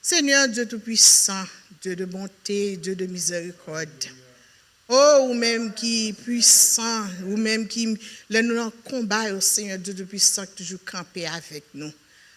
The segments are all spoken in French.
Seigneur Dieu Tout-Puissant, Dieu de bonté, Dieu de miséricorde. Oh, ou même qui est puissant, ou même qui là nous en combat au Seigneur Dieu Tout-Puissant, toujours campé avec nous.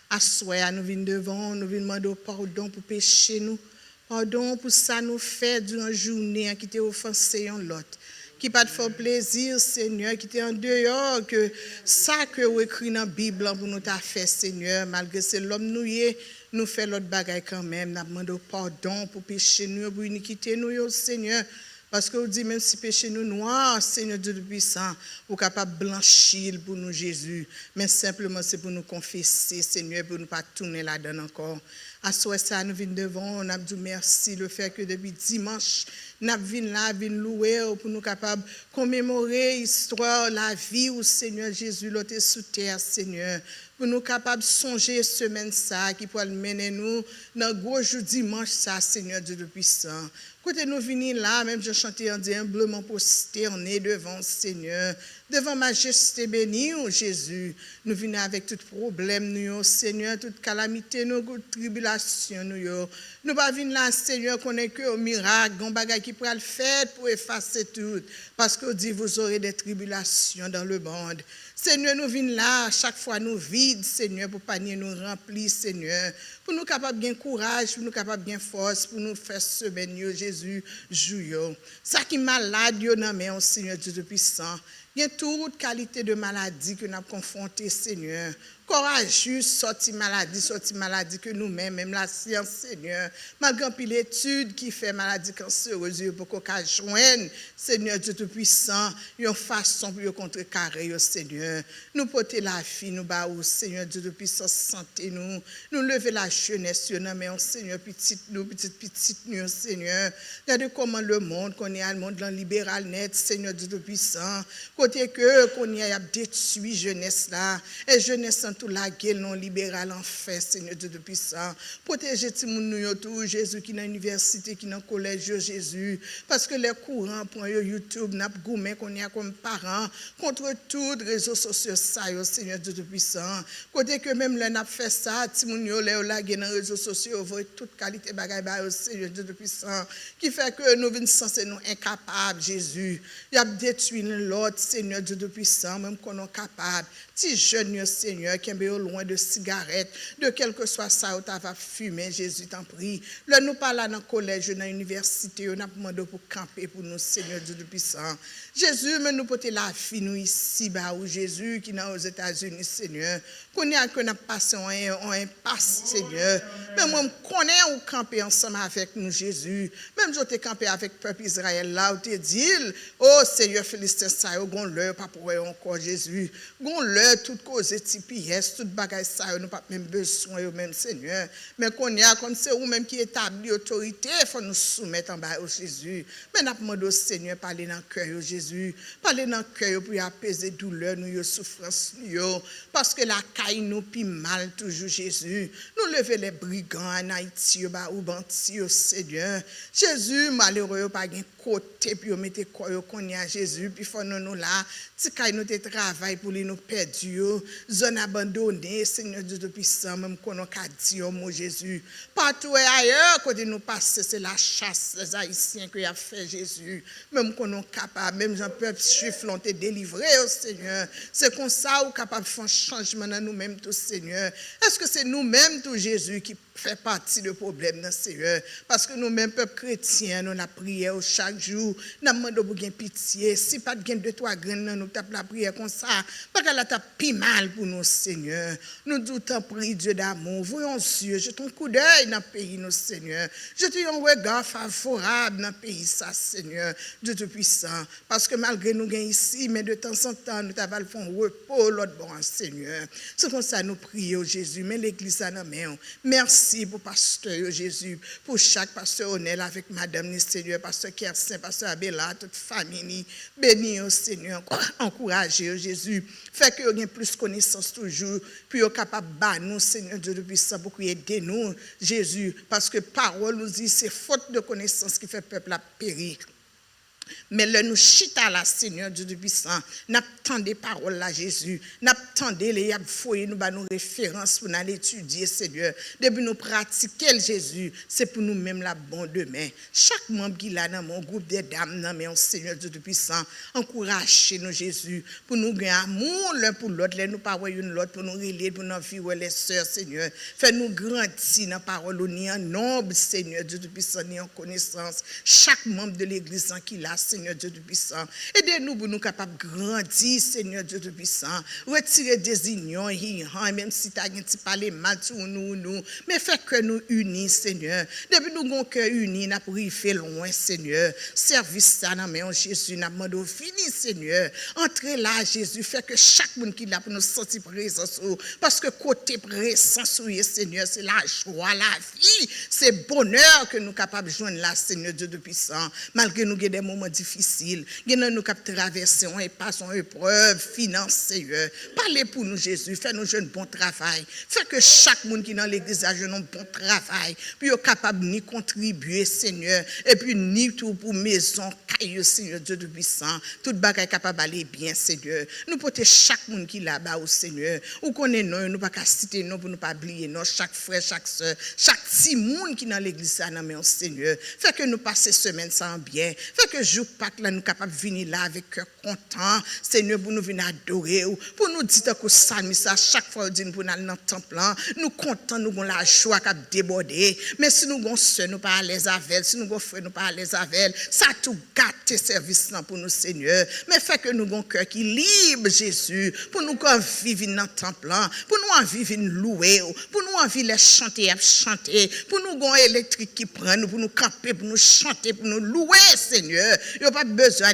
À soi, nous venons devant, nous venons demander pardon pour pécher nous, pardon pour ça nous fait durant la journée qui t'est offensé en l'autre. Qui pas te fait plaisir, Seigneur, qui t'est en dehors, que ça que vous écrit dans la Bible pour nous t'a fait, Seigneur, malgré c'est l'homme nous y est, nous fait l'autre bagaille quand même, nous demandons pardon pour pécher nous, pour iniquité nous, Seigneur. Parce que vous dites, même si péché nous noir, Seigneur Dieu puissant, vous êtes capable de blanchir pour nous, Jésus. Mais simplement, c'est pour nous confesser, Seigneur, pour ne pas tourner là-dedans encore. À ce ça, nous venons devant, on a dit merci, le fait que depuis dimanche, nous venons là, nous louer pour nous capables de commémorer l'histoire, la vie où Seigneur Jésus l'était sous terre, Seigneur. Pour nous capables de songer semaine ça, qui pourra mener nous dans le gros jour dimanche ça, Seigneur Dieu puissant. Quand nous venons là, même je chantais en disant humblement prosterné devant Seigneur, devant majesté bénie, oh Jésus. Nous venons avec tout problème, nous, Seigneur, toute calamité, nous, toute tribulation, nous. Nous pas venir là, Seigneur, qu'on est que au miracle, un bagage qui pourra le faire pour effacer tout. Parce que dit, vous aurez des tribulations dans le monde. Seigneur, nous venons là, chaque fois nous vides, Seigneur, pour panier nous remplir, Seigneur, pour nous capables de courage, pour nous capables de force, pour nous faire semaine, Jésus, jour. Ça qui est malade, non mais on Seigneur Dieu puissant. Il y a toute qualité de maladie que nous avons confrontée, Seigneur. Courageux, sorti maladie que nous-mêmes, même la science, Seigneur. Malgré l'étude qui fait maladie cancéreuse, pour qu'on joigne, Seigneur Dieu Tout-Puissant, une façon pour contrecarrer, Seigneur. Nous porter la vie, nous baou, Seigneur Dieu Tout-Puissant, santé nous. Nous lever la jeunesse, mais on Seigneur, petite nous, Seigneur. Regardez comment le monde, qu'on est le monde dans libéral net, Seigneur Dieu Tout-Puissant. Côté que, qu'on y a détruit jeunesse là, et jeunesse en tout la gueule non libérale en fait, Seigneur Dieu de puissant. Protéger tout le monde, tout Jésus qui est dans l'université, qui est dans le collège, Jésus. Parce que les courants pour YouTube, n'a pas gourmet qu'on y a comme parents, contre tous les réseaux sociaux, ça, Seigneur Dieu de puissant. Côté que même là, n'a fait ça, tout le monde là, dans les réseaux sociaux, voit toute qualité bagaille, Seigneur Dieu de puissant, qui fait que nous venons censés nous incapables, Jésus. Il a détruit l'autre, Seigneur Dieu de puissant, même qu'on est capable. Si jeune, Seigneur, qui est loin de cigarettes, de quel que soit ça, où tu vas fumer, Jésus t'en prie. Là, nous parlons dans le collège, dans l'université, on a demandé pour camper pour nous, Seigneur Dieu de puissant. Jésus, mais nous porter la vie, nous ici, bah, où Jésus, qui est aux États-Unis, Seigneur, qu'on a passé un passe, Seigneur. Mais moi, je connais où camper ensemble avec nous, Jésus. Même je t'ai campé avec le peuple Israël là, où tu dit, oh Seigneur, félicite ça, gon l'heure, pas pour encore, Jésus. Gon l'heure, toute cause, TPS, toute bagaille ça, nous pas même besoin, même Seigneur. Mais qu'on y a, comme c'est vous-même qui établit l'autorité, il faut nous soumettre en bas au Jésus. Mais nous demandons au Seigneur, parler dans le cœur, Jésus. Parler dans le cœur pour apaiser douleur, nous, souffrance, nous. Parce que la caille nous pis mal toujours, Jésus. Nous lever les brigands en Haïti, ou banti, Seigneur. Jésus, malheureux, pas de côté, puis on mette quoi qu'on y a, Jésus, puis faut nous là. Si caille nous te travail pour nous perdre, zone abandonnée, Seigneur Dieu de puissant, même qu'on a dit au mot Jésus. Partout et ailleurs, quand nous passons, c'est la chasse des Haïtiens qui a fait Jésus. Même qu'on est capable, même un peuple juif l'ont été délivré au Seigneur. C'est comme ça qu'on est capable de faire un changement dans nous-mêmes, tout Seigneur. Est-ce que c'est nous-mêmes, tout Jésus, qui fait partie du problème dans Seigneur? Parce que nous-mêmes, peuple chrétien, nous avons prié chaque jour, nous avons demandé pour gagner pitié. Si pas de gain de toi, nous tapons la prière comme ça, parce qu'elle a tapé mal pour nous, Seigneur. Nous t'en prie, Dieu d'amour. Voyons Dieu, jetons un coup d'œil dans le pays, nous, Seigneur. Jetons un regard favorable dans le pays, ça, Seigneur. Dieu tout puissant. Parce que malgré nous gagnons ici, mais de temps en temps, nous t'avons fait un repos, l'autre bon, Seigneur. C'est comme ça nous prions, Jésus. Mais l'église à nos mains. Merci pour pasteur, Jésus. Pour chaque pasteur honnête avec madame, Seigneur. Pasteur Kersin, pasteur Abela, toute famille. Bénis, Seigneur. Encouragez, Jésus. Fait que vous avez plus de connaissances toujours. Puis vous êtes capable de nous, Seigneur Dieu de puissant, pour aider nous, Jésus. Parce que parole nous dit, c'est faute de connaissance qui fait peuple à périr. Mais là, nous chita là, Seigneur Dieu Tout-Puissant, n'attendez des paroles là, Jésus, n'attendez les foyers, nous nos références pour nous étudier, Seigneur. Depuis nous pratiquer Jésus, c'est pour nous-mêmes la bonne demain. Chaque membre qui est là dans mon groupe des dames, non, mais Seigneur Dieu Tout-Puissant, encouragez-nous, Jésus, pour nous gagner amour l'un pour l'autre, nous parler une l'autre, pour nous relayer, pour nous vivre les sœurs, Seigneur. Fais-nous grandir dans la parole, ni en nombre, Seigneur Dieu Tout-Puissant, ni en connaissance. Chaque membre de l'église qui l'a, Seigneur Dieu Tout-Puissant. Aidez-nous pour nous capables de grandir, Seigneur Dieu Tout-Puissant. Retirer des unions, même si tu as parlé mal sur nous, mais fais que nous unis, Seigneur. Depuis nous avons cœur unis, nous avons fait loin, Seigneur. Service ça, dans mais Jésus, nous avons fini, Seigneur. Entrez là, Jésus, fait que chaque monde qui l'a pour nous sentir présence, parce que côté présence, Seigneur, c'est la joie, la vie, c'est bonheur que nous sommes capables de joindre là, Seigneur Dieu Tout-Puissant. Malgré nous avons des moments difficiles, nous cap traverser et passons épreuve, finance, Seigneur. Parlez pour nous, Jésus, fais-nous un bon travail. Fais que chaque monde qui est dans l'église a un bon travail, puis est capable de contribuer, Seigneur, et puis ni tout pour maison, caillou, Seigneur Dieu Tout-Puissant. Tout bagage est capable d'aller bien, Seigneur. Nous portons chaque monde qui est là-bas, au Seigneur. Ou connaissons, nous pas qu'à citer, non, pour nous pas oublier, non, chaque frère, chaque soeur, chaque petit monde qui est dans l'église, ça, non, mais au Seigneur. Fais que nous passions semaine sans bien. Fais que jour Pâques là nous capables de venir là avec cœur content, Seigneur, pour nous venir adorer, pour nous dire que ça chaque fois nous pour aller dans le temple, nous contents, nous avons la joie qui a débordé. Mais si nous avons soeur, nous pas à l'aise avec elle, si nous avons frère, nous pas à l'aise avec elle, ça tout gâte tes services pour nous, Seigneur. Mais fais que nous avons un cœur qui libre, Jésus, pour nous vivre dans le temple, pour nous vivre louer, pour nous vivre les chanter, pour nous avons électrique qui prend nous, pour nous camper, pour nous chanter, pour nous louer, Seigneur. Il n'y a pas besoin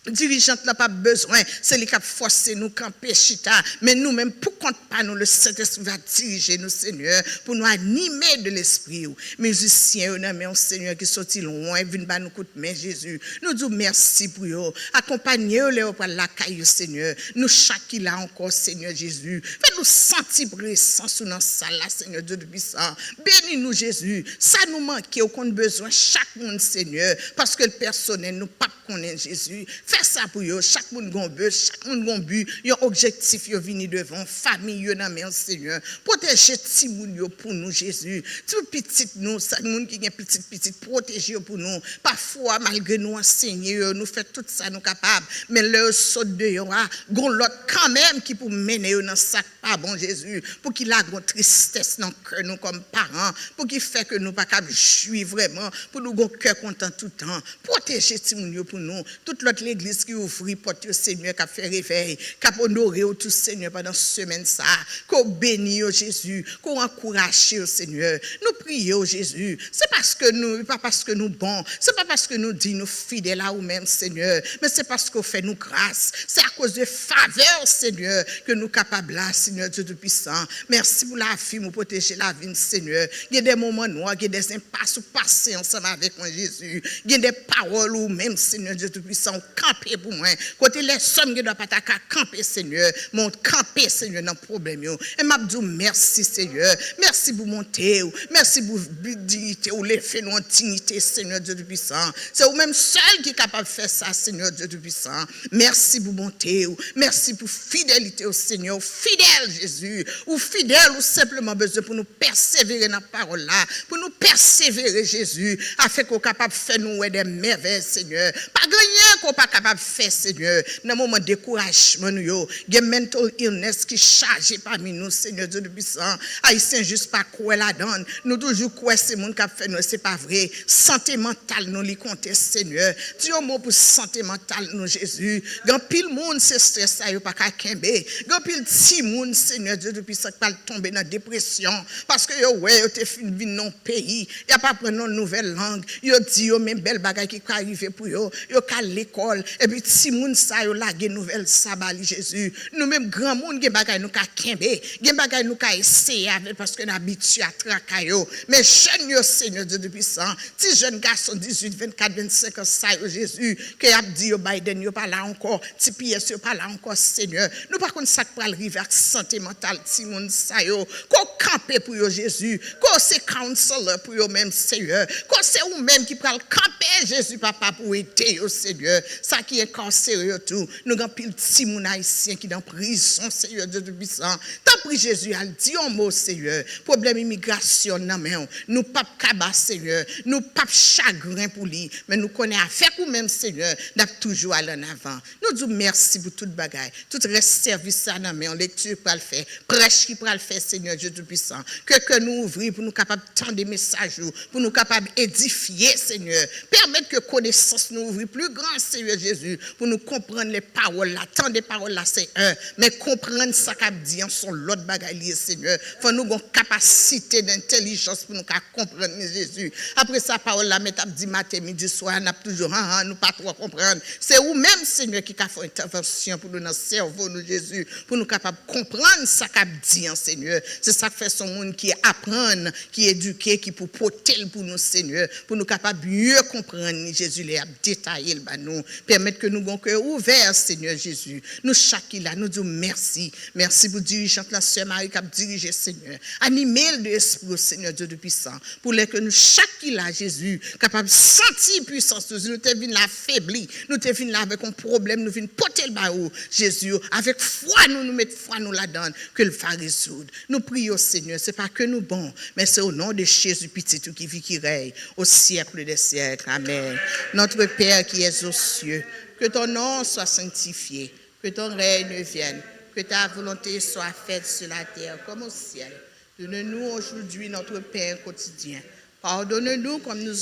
dirigeante n'a pas besoin, c'est lui qui a forcé nous camper chita, mais nous-mêmes, pour compte pas nous, le Saint-Esprit va diriger nous, Seigneur, pour nous animer de l'Esprit. Musiciens, mais Seigneur qui sorti loin, viennent nous coup de main, Jésus. Nous disons merci pour eux. Accompagnez-les par la caille, Seigneur. Nous, chaque qui là encore, Seigneur Jésus. Faites-nous sentir présence sous notre salle, Seigneur Dieu de puissant. Bénis-nous, Jésus. Ça nous manque, au compte besoin, chaque monde, Seigneur, parce que le personnel, nous pas connaît Jésus. Fais ça pour eux. Chaque monde a un but, chaque monde a un but. Il y a un objectif, il venir devant. Famille, dans main, Seigneur. Protégez petit monde pour nous, Jésus. Tout petit, nous, ça, monde qui est petit, protégez pour nous. Parfois, malgré nous enseigner, nous faisons tout ça, nous capables. Mais le saut de Yora, gon l'autre quand même qui pour mener dans sac pas bon, Jésus. Pour qu'il a une tristesse dans le cœur, nous comme parents. Pour qu'il fait que nous pas capables de jouir vraiment. Pour nous avoir cœur content tout le temps. Protégez petit monde pour nous. Toute l'autre l'église qui ouvre porte au Seigneur, qui a fait réveil, qui a honoré tout Seigneur pendant cette semaine ça, qu'on bénit au Jésus, qu'on encourage au Seigneur. Nous prions au Jésus. C'est parce que nous, pas parce que nous bons, c'est pas parce que nous disons nous fidèles à nous-mêmes, Seigneur, mais c'est parce qu'on fait nous grâce. C'est à cause de faveur, Seigneur, que nous sommes capables là, Seigneur Dieu Tout-Puissant. Merci pour la vie, pour protéger la vie, Seigneur. Il y a des moments noirs, il y a des impasses, passer ensemble avec moi, Jésus. Il y a des paroles ou même, Seigneur Dieu Tout-Puissant, camper pour moi. Côté les sommes qui doivent pas camper, Seigneur, mon camper, Seigneur, dans le problème. Et m'a dit merci, Seigneur. Merci pour monter. Merci pour dignité ou les faits en dignité, Seigneur Dieu Tout-Puissant. C'est vous-même seul qui est capable de faire ça, Seigneur Dieu Tout-Puissant. Merci pour monter. Merci pour fidélité au Seigneur. Fidèle, Jésus. Ou fidèle ou simplement besoin pour nous persévérer dans la parole là. Pour nous persévérer, Jésus, afin qu'on soit capable de faire nous des merveilles, Seigneur. Pas rien qu'on pas capable de faire, Seigneur. Dans le moment de découragement, nous, il y a mental illness qui charge parmi nous, Seigneur Dieu Tout-Puissant. Haïtien juste pas quoi la donne. Nous toujours quoi c'est monde qui a fait nous, c'est pas vrai. Santé mentale, nous li compter, Seigneur. Tu as un mot pour santé mentale, nous, Jésus. Quand pile monde, c'est stress, ça y pas qu'à kembe. Quand pile petit monde, Seigneur Dieu Tout-Puissant, pas tomber dans la dépression. Parce que ouais, yo te fin vin non pays. Y a pas prendre une nouvelle langue. Yo dit yo même belle bagaille qui arriver pour yo. Yo ka l'école et puis si moun sa yo la gen nouvelle sabali Jésus. Nous même grand monde gen bagaille nous ka kembe. Gen bagaille nous ka essayer parce que nous habitué à trakayo. Mais jeune yo Seigneur Dieu Tout-Puissant. Ti jeune garçon 18, 24, 25 ans ça yo Jésus que y a dit yo Biden yo pas là encore. Ti PS yo pas là encore Seigneur. Nous pas connait ça pour arriver avec santé mentale ti moun sa yo. Ko camper pour yo Jésus. Ko c'est counselor pour eux-mêmes, Seigneur. Quand c'est eux-mêmes qui prennent le camper, Jésus, papa, pour aider, Seigneur. Ça qui est cancéreux, tout. Nous avons pile petits moun haïtiens qui sont en prison, Seigneur, Dieu Tout-Puissant. T'as pris Jésus, elle dit un mot, Seigneur. Problème immigration, non, mais nous pas cabas, Seigneur. Nous pas chagrin pour lui, mais nous connaissons affaire ou même, Seigneur, n'a toujours aller en avant. Nous disons merci pour toute bagaille, tout reste service ça, non, mais en lecture pour le faire, prêche qui pour le faire, Seigneur, Dieu Tout-Puissant. Que nous ouvrir pour nous capables de tendre des messages, pour nous capables d'édifier, Seigneur. Permettre que connaissance nous ouvre plus grand, Seigneur Jésus, pour nous comprendre les paroles là. Tant des paroles là, c'est un, mais comprendre ça qu'a dit en son l'autre bagaille, Seigneur. Faut nous avoir capacité d'intelligence pour nous comprendre, Jésus. Après sa parole là, mais t'as dit matin, midi, soir, n'a toujours nous pas trop comprendre. C'est vous-même, Seigneur, qui a fait intervention pour nous dans le cerveau, nous, Jésus, pour nous capables de comprendre ça qu'a dit, Seigneur. C'est ça que fait son monde qui apprend, qui éduque, qui pour porter pour nous, Seigneur, pour nous capables mieux comprendre, Jésus, les détailler, nous, permettre que nous ayons un cœur ouvert, Seigneur Jésus. Nous, chaque là, nous disons merci. Merci pour dirigeante la sœur Marie qui a dirigé, Seigneur. Animer de l'esprit, Seigneur Dieu de puissant, pour que nous, chaque là, Jésus, capable de sentir puissance, nous te venons affaiblis, nous te venons avec un problème, nous venons porter le baou, Jésus, avec foi, nous mettons foi, nous la donne, que le va résoudre. Nous prions, Seigneur, c'est pas que nous bons, mais c'est au nom de Jésus petit qui vit, qui règne, au siècle des siècles. Amen. Notre Père qui es aux cieux, que ton nom soit sanctifié, que ton règne vienne, que ta volonté soit faite sur la terre comme au ciel. Donne-nous aujourd'hui notre pain quotidien. Pardonne-nous comme nous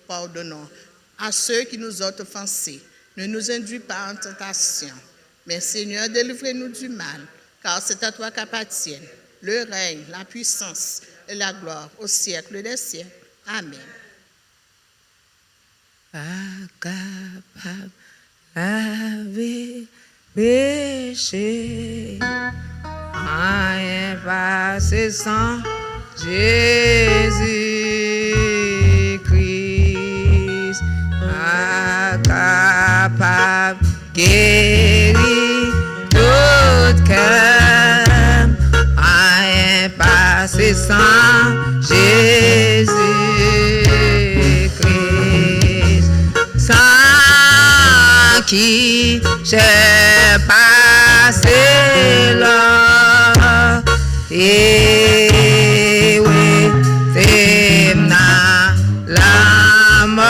pardonnons à ceux qui nous ont offensés. Ne nous induis pas en tentation, mais Seigneur, délivre-nous du mal, car c'est à toi qu'appartiennent le règne, la puissance et la gloire au siècle des siècles. Amen. Capable avec péché, rien passé sans Jésus-Christ, capable guérir tout cœur, rien passé sans Jésus-Christ. Sans qui j'ai passé là, et oui, t'es la mort,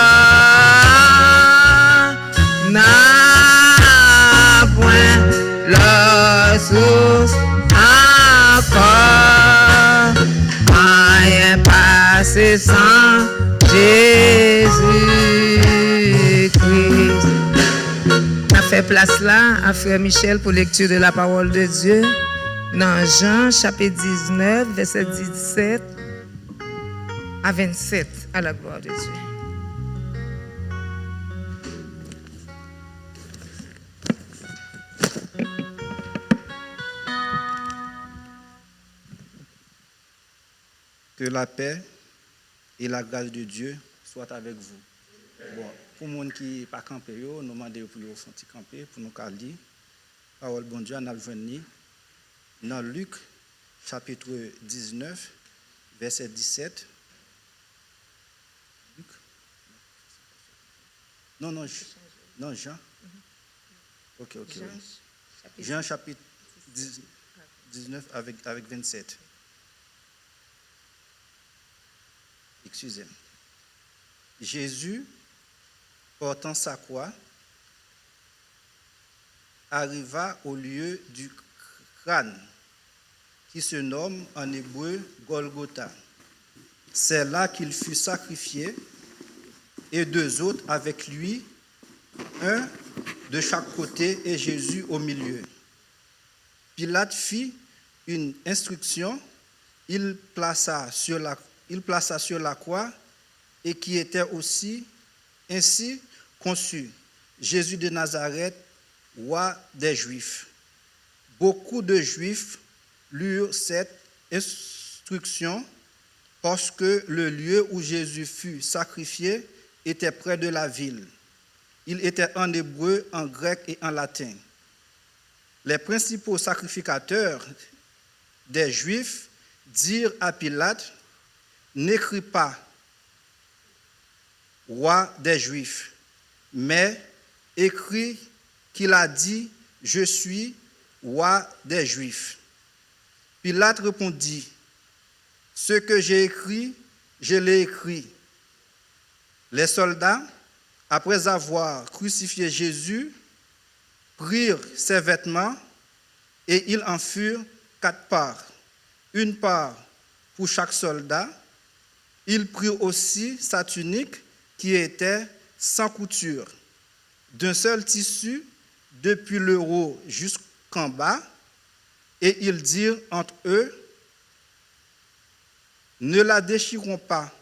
n'a point la source encore, rien passé sans Jésus-Christ. On fait place là à Frère Michel pour lecture de la parole de Dieu dans Jean chapitre 19, verset 17 à 27, à la gloire de Dieu. Que la paix et la grâce de Dieu soient avec vous. Bon, pour les gens qui ne sont pas campés, nous demandons pour les gens camper, pour nous lire. Parole bon Dieu, nous allons dans Luc, chapitre 19, verset 17. Luc. Non, Jean. Ok. Jean, chapitre 19 avec 27. Excusez-moi. Jésus, portant sa croix, arriva au lieu du crâne, qui se nomme en hébreu Golgotha. C'est là qu'il fut sacrifié, et deux autres avec lui, un de chaque côté et Jésus au milieu. Pilate fit une instruction, il plaça sur la croix et qui était aussi ainsi conçu, Jésus de Nazareth, roi des Juifs. Beaucoup de Juifs lurent cette instruction parce que le lieu où Jésus fut sacrifié était près de la ville. Il était en hébreu, en grec et en latin. Les principaux sacrificateurs des Juifs dirent à Pilate: n'écrit pas roi des Juifs, mais écrit qu'il a dit, je suis roi des Juifs. Pilate répondit, ce que j'ai écrit, je l'ai écrit. Les soldats, après avoir crucifié Jésus, prirent ses vêtements et ils en furent 4 parts, une part pour chaque soldat. Ils prirent aussi sa tunique qui était sans couture, d'un seul tissu depuis le haut jusqu'en bas, et ils dirent entre eux, ne la déchirons pas,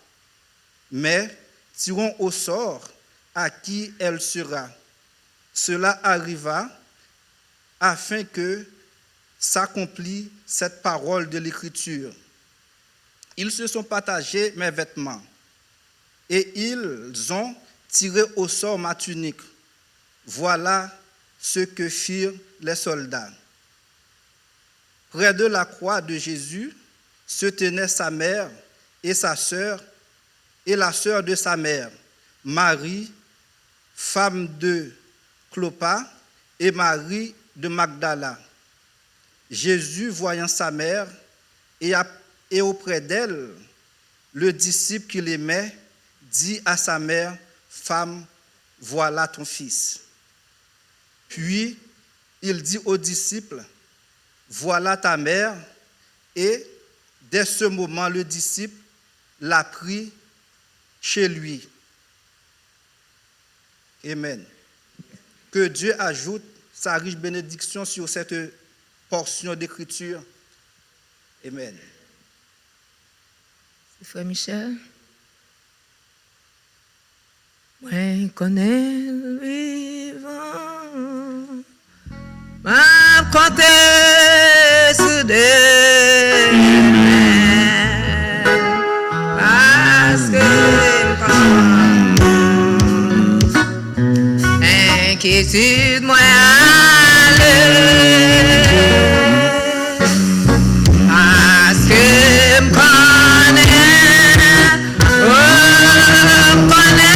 mais tirons au sort à qui elle sera. Cela arriva afin que s'accomplisse cette parole de l'Écriture. Ils se sont partagés mes vêtements et ils ont tiré au sort ma tunique. Voilà ce que firent les soldats. Près de la croix de Jésus se tenaient sa mère et sa sœur et la sœur de sa mère, Marie, femme de Clopas, et Marie de Magdala. Jésus, voyant sa mère et auprès d'elle le disciple qu'il aimait, dit à sa mère, femme, voilà ton fils. Puis il dit au disciple, voilà ta mère, et dès ce moment le disciple l'a pris chez lui. Amen. Que Dieu ajoute sa riche bénédiction sur cette portion d'écriture. Amen. Frère Michel. Moi, connais le vivant. Ma compte sur des parce que inquiétude moi parce que me connais,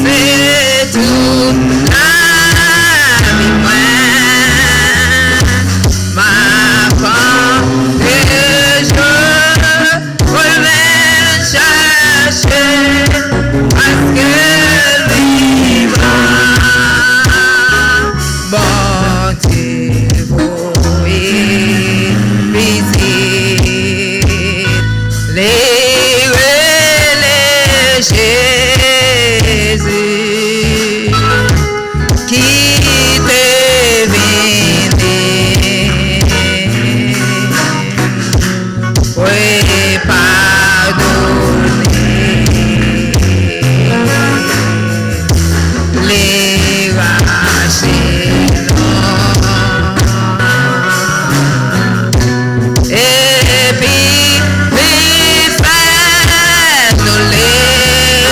c'est tout la vie moi ma femme que je reviens chercher parce que bon Dieu, visite les Jésus qui te vénère, oui, pardonner les rachets. Et puis, les faire nous les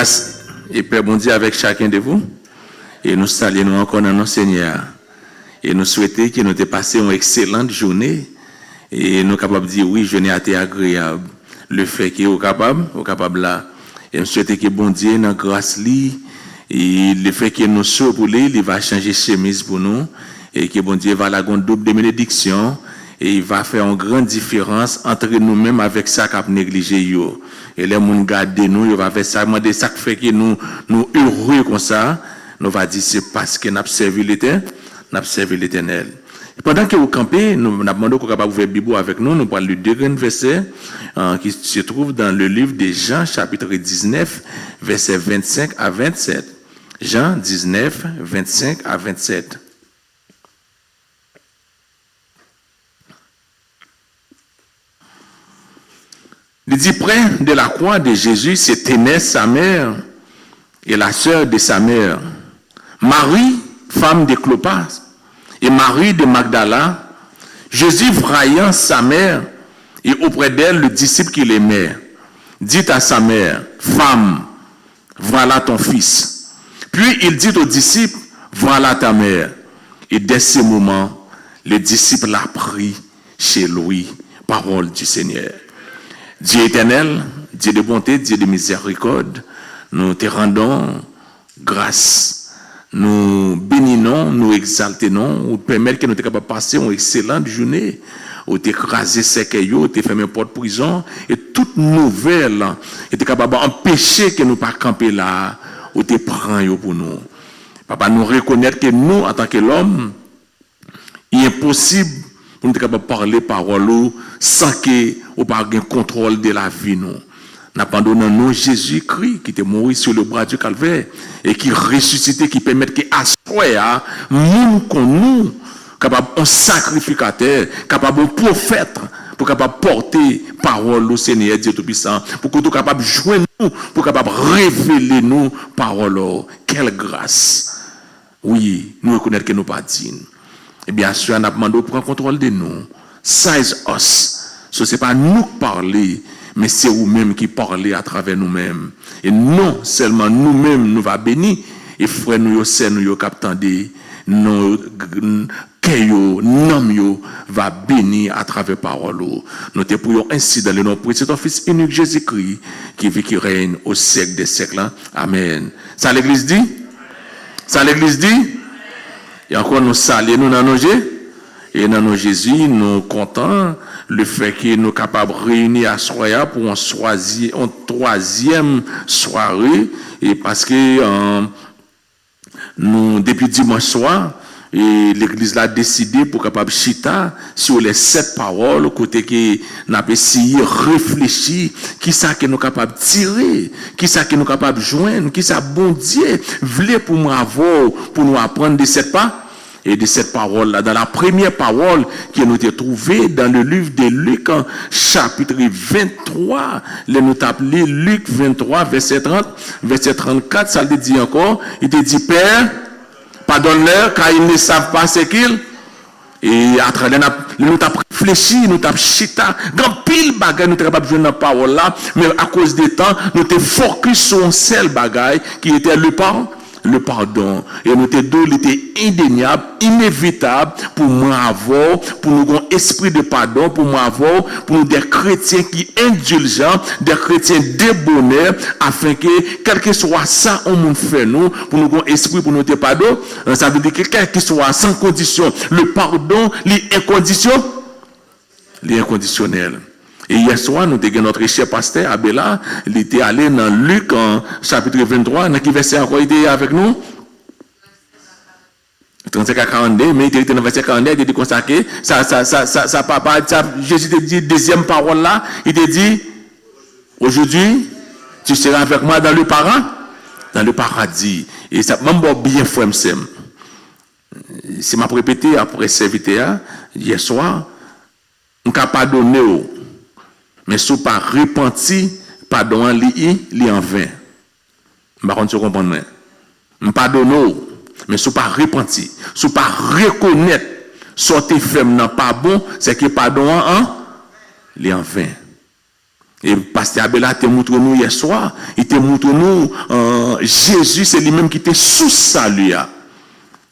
grâce et paix bon Dieu avec chacun de vous. Et nous saluons encore dans notre Seigneur. Et nous souhaitons que nous ayons passé une excellente journée. Et nous sommes capables de dire oui, journée a été agréable. Le fait que nous sommes capables là. Et nous souhaitons que bon Dieu, dans grâce lui, et le fait que nous sommes pour lui, il va changer chemise pour nous. Et que bon Dieu va la double de bénédiction. Et il va faire une grande différence entre nous-mêmes avec ça qu'a négligé yo. Et les gens gardent nous, il va faire ça, demander ça qui fait que nous heureux comme ça. Nous va dire c'est parce que nous avons servi l'Éternel. Pendant que vous campez, nous avons demandé qu'on capable ouvrir la Bible avec nous. Nous parlons du deuxième verset qui se trouve dans le livre de Jean, chapitre 19, versets 25 à 27. Jean 19, 25 à 27. Il dit, près de la croix de Jésus se tenaient sa mère et la sœur de sa mère, Marie, femme de Clopas, et Marie de Magdala. Jésus, voyant sa mère et auprès d'elle le disciple qu'il aimait, dit à sa mère, femme, voilà ton fils. Puis il dit au disciple, voilà ta mère. Et dès ce moment, le disciple l'a pris chez lui. Parole du Seigneur. Dieu éternel, Dieu de bonté, Dieu de miséricorde, nous te rendons grâce. Nous bénissons, nous exaltons, nous permettons que nous soyons capables de passer une excellente journée, où tu écrasé ces cailloux, tu fermé porte prison, et toute nouvelle, et tu es capable d'empêcher que nous ne pas camper là, où tu prends pour nous. Papa, nous reconnaître que nous, en tant que l'homme, il est impossible pour nous être capables de parler parole sans que nous pas un contrôle de la vie. Nous abandonnons Jésus-Christ qui était mort sur le bras du calvaire et qui ressuscité, qui permet que à soi, nous, nous, capable un sacrificateur, capable un prophète, pour capable porter parole au Seigneur Dieu Tout-Puissant, pour que nous capable jouer nous, pour capable révéler nous parole. Quelle grâce! Oui, nous reconnaissons que nous pas dignes. Et bien sûr, on a demandé de prendre contrôle de nous. Size us. Ce n'est pas nous qui parlons, mais c'est vous-même qui parlez à travers nous-mêmes. Et non seulement nous-mêmes nous va bénir, et frère nous, c'est nous qui attendez, nos cœurs, nous va bénir à travers parole. Nous te prions ainsi dans le nom de ton Fils unique Jésus-Christ, qui vit, qui règne au siècle des siècles. Amen. Ça l'Église dit? Ça l'Église dit? Et encore nous saluons nous dans nos Jésus. Et dans nos Jésus, nous comptons le fait que nous sommes capables de réunir à Soya pour une troisième soirée. Et parce que nous, depuis dimanche soir, et l'église a décidé pour capable chita sur les 7 paroles, côté que nous avons essayé de réfléchir, qui ça que nous capable tirer, qui ça que nous capable joindre, qui ça bon Dieu voulait pour nous avoir, pour nous apprendre de cette part. Et de cette parole-là, dans la première parole qui nous est trouvée dans le livre de Luc, chapitre 23, nous appelé Luc 23, verset 30, verset 34, ça le dit encore, il te dit, Père, pardonne-leur, car ils ne savent pas ce qu'ils. Et à travers nous avons réfléchi, nous avons chita, grand pile bagaille, nous sommes capables de jouer dans la parole là, mais à cause du temps, nous avons focus sur un seul bagaille qui était le pardon. Et nous te donné, il était indéniable, inévitable pour moi avoir, pour nous un esprit de pardon, pour moi avoir, pour nous des chrétiens qui indulgents, des chrétiens débonnaires, afin que, quel que soit ça, on nous fait nous, pour nous un esprit pour nous te pardon. Ça veut dire que quel que soit sans condition, le pardon, l'inconditionnel. Et hier soir, nous avons notre cher pasteur Abela, il était allé dans Luc en chapitre 23, dans qui verset encore il était avec nous? 35 à 42, mais il était dans le verset 42, il était consacré, ça papa, Jésus te dit, deuxième parole là, il te dit, aujourd'hui, tu seras avec moi dans le paradis. Et ça m'a bien fait, c'est m'a répété après serviteur, hier soir, on n'a pas donné mais si vous pas repenti, pardon, li en vain. Par contre, vous comprenez. Pardonne, mais si vous pas repenti, si vous pas reconnaître, sortez femme n'a pas bon, c'est que pardon, li en vain. Et pasteur Abela te montre nous hier soir, il te montre nous Jésus, c'est lui-même qui était sous salut.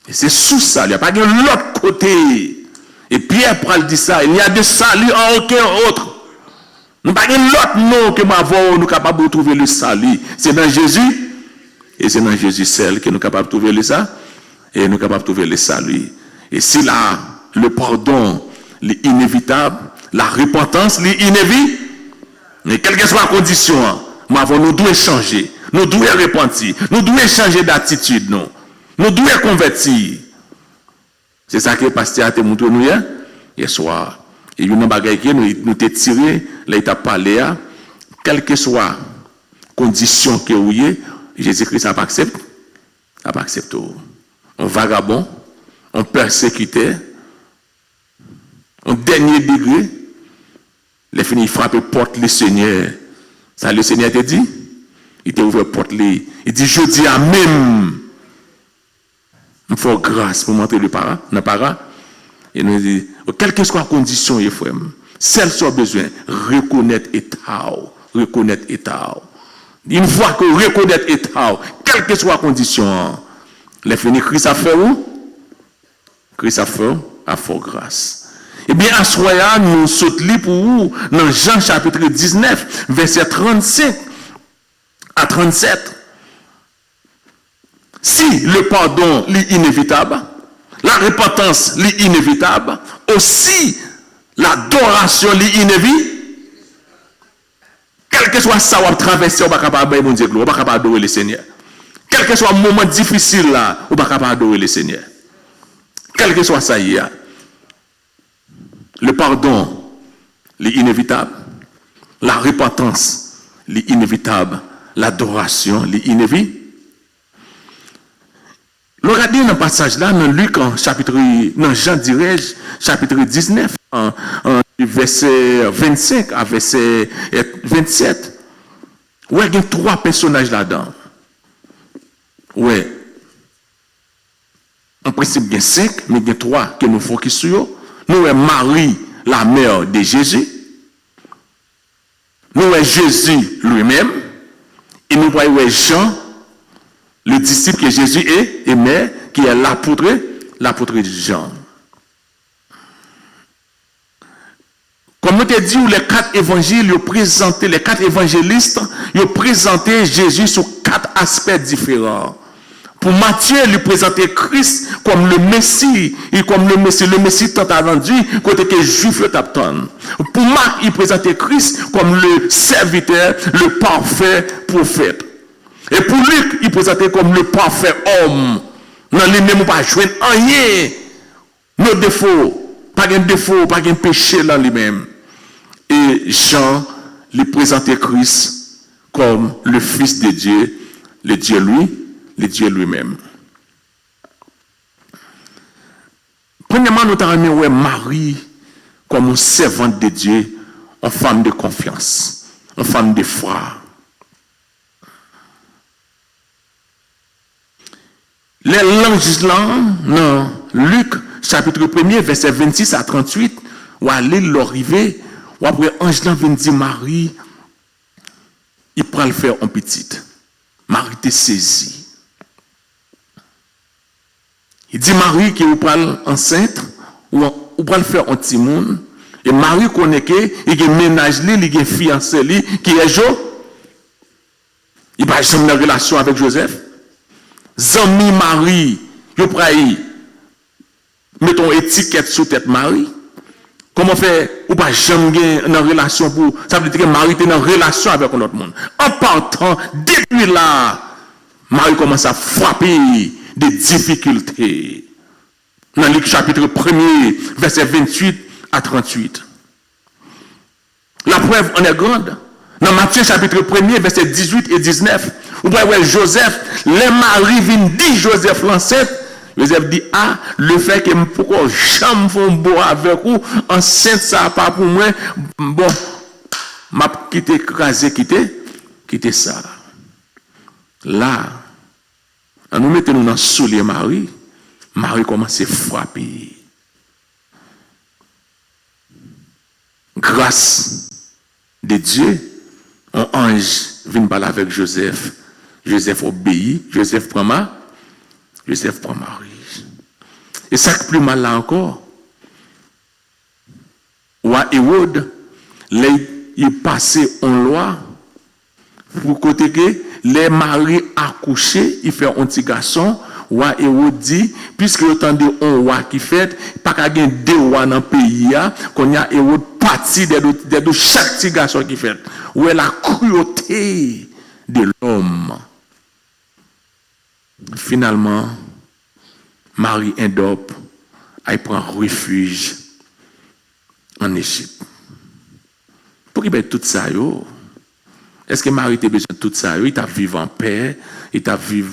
Et c'est sous salut, pas de l'autre côté. Et Pierre Pral dit ça, il n'y a de salut en aucun autre. Nous pas l'autre nom que nous capables de trouver le salut. C'est dans Jésus. Et c'est dans Jésus seul que nous sommes capables de trouver le ça. Et nous sommes capables de trouver le salut. Et si là, le pardon est inévitable, la repentance est inévitable, mais quelle que soit la condition, nous devons changer. Nous devons repentir. Nous devons changer d'attitude. Nous devons convertir. C'est ça que le pasteur a montré nous hier soir. Et il y a une bagaille qui nous a tiré, là il a parlé, quelle que soit la condition que vous ayez, Jésus-Christ n'a pas accepté. N'a pas accepté. Un vagabond, un persécuté, un dernier degré, les fini frappe porte le Seigneur. Ça le Seigneur te dit, il t'a ouvert porte les. Il dit je dis à même. Il faut grâce pour montrer le para, le para. Et nous dit quelle que soit la condition, frère, celle soit besoin reconnaître état, reconnaître état. Une fois que reconnaître état, quelle que soit la condition, les fini Christ a fait où? Christ a fait grâce. Eh bien, à ce moment-là, nous sautons pour vous dans Jean chapitre 19, verset 35 à 37. Si le pardon est inévitable, la repentance est inévitable, aussi l'adoration est inévitable. Quel que soit ça, on va traverser, on va capable de dire, on va capable adorer le Seigneur. Quel que soit le moment difficile là, on va capable adorer le Seigneur. Quel que soit ça, il y a. Le pardon est inévitable. La repentance est inévitable. L'adoration est inévitable. Regardez dans le passage là, dans Luc, dans Jean dirais-je, chapitre 19, verset 25 à verset 27. Ouais, il y a 3 personnages là-dedans. Ouais. En principe, il y a 5, mais il y a 3 que nous focusons sur. Nous avons Marie, la mère de Jésus. Nous avons Jésus lui-même. Et nous voyons Jean, le disciple que Jésus est, et mère, qui est l'apôtre de Jean. Comme nous te dit, les 4 évangiles, les 4 évangélistes, ils ont présenté Jésus sous 4 aspects différents. Pour Matthieu, il présentait Christ comme le Messie, et comme le Messie tant attendu, côté que les Juifs t'attendent. Pour Marc, il présentait Christ comme le serviteur, le parfait prophète. Et pour Luc, il présentait comme le parfait homme. Dans lui-même, pas joindre rien. Nos défauts, pas de défaut, pas de péché dans lui-même. Et Jean, il présentait Christ comme le Fils de Dieu, le Dieu lui-même. Premièrement, nous avons Marie comme une servante de Dieu, une femme de confiance, une femme de foi. Les langes là, dans Luc, chapitre 1er, verset 26 à 38, où aller l'arrivée, où après ange là vient dire Marie, il prend le faire en petite. Marie t'est saisie. Il dit Marie qui vous parle enceinte, ou va le faire en petit monde, et Marie connaît que il y a ménage li, il y a fiancé li, qui est Jo. Il va jamais en relation avec Joseph. Zami Marie, yo pray, mettons étiquette sous tête Marie. Comment faire ou pas jamais en relation pour ça veut dire que Marie est en relation avec un autre monde. En partant depuis là, Marie commence à frapper des difficultés. Dans Luc chapitre 1er, verset 28 à 38. La preuve en est grande. Dans Matthieu chapitre 1er, verset 18 et 19, vous voyez Joseph, les maris viennent dire Joseph l'enceinte. Joseph dit, ah, le fait que pourquoi jamais font beau avec vous, enceinte ça pas pour moi, bon, m'a quitté, écrasé, quitter ça. Là, nous mettons dans le soulier Marie, Marie commence à frapper. Grâce de Dieu, ange vient parler avec Joseph. Joseph obéit, Joseph prend Marie. Et ça qui est plus mal là encore, roi Hérode, il passait en loi pour côté que les maris accouchés, il fait un petit garçon. Roi Hérode dit, puisque autant de un roi qui fait, pas qu'à gagner deux rois dans le pays, qu'on y a Hérode parti de chaque petit garçon qui fait. Où est la cruauté de l'homme. Finalement, Marie Indop, elle prend refuge en Égypte. Pour qu'il y ait tout ça, yo? Est-ce que Marie a besoin de tout ça? Il t'a vivre en paix, il t'a vivre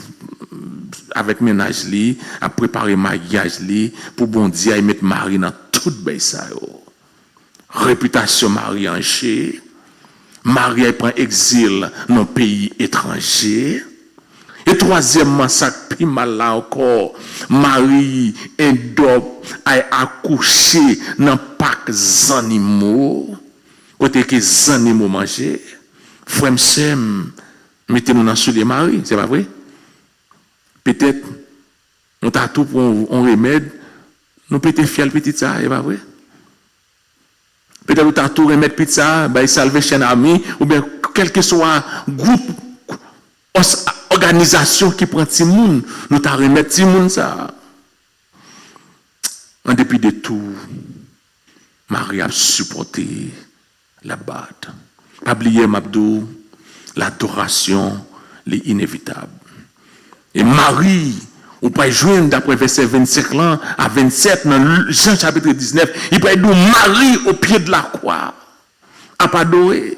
avec ménage li, à préparer mariage li, pour bon Dieu, à mettre Marie dans tout ça. Réputation Marie en chè. Marie elle prend exil dans un pays étranger. Et troisièmement, ça plus mal là encore, Marie Indop a accouché dans parc animaux, côté que les animaux mangeaient. Frère Sem, mettez-nous dans sous les maris, c'est pas vrai? Peut-être, on t'a tout pour un remède, nous peut-être fier petit ça, c'est pas vrai? Peut-être on t'a tout remède petit ça, bah, salver chez un ami, ou bien quel que soit groupe, organisation qui prend petit monde, nous t'a remettre petit monde ça. En dépit de tout, Marie a supporté la batte. Pas oublier Mabdou, l'adoration, les inévitables. Et Marie, on peut joindre d'après verset 25 là à 27 dans Jean chapitre 19, il peut dire Marie au pied de la croix, à pas adorer.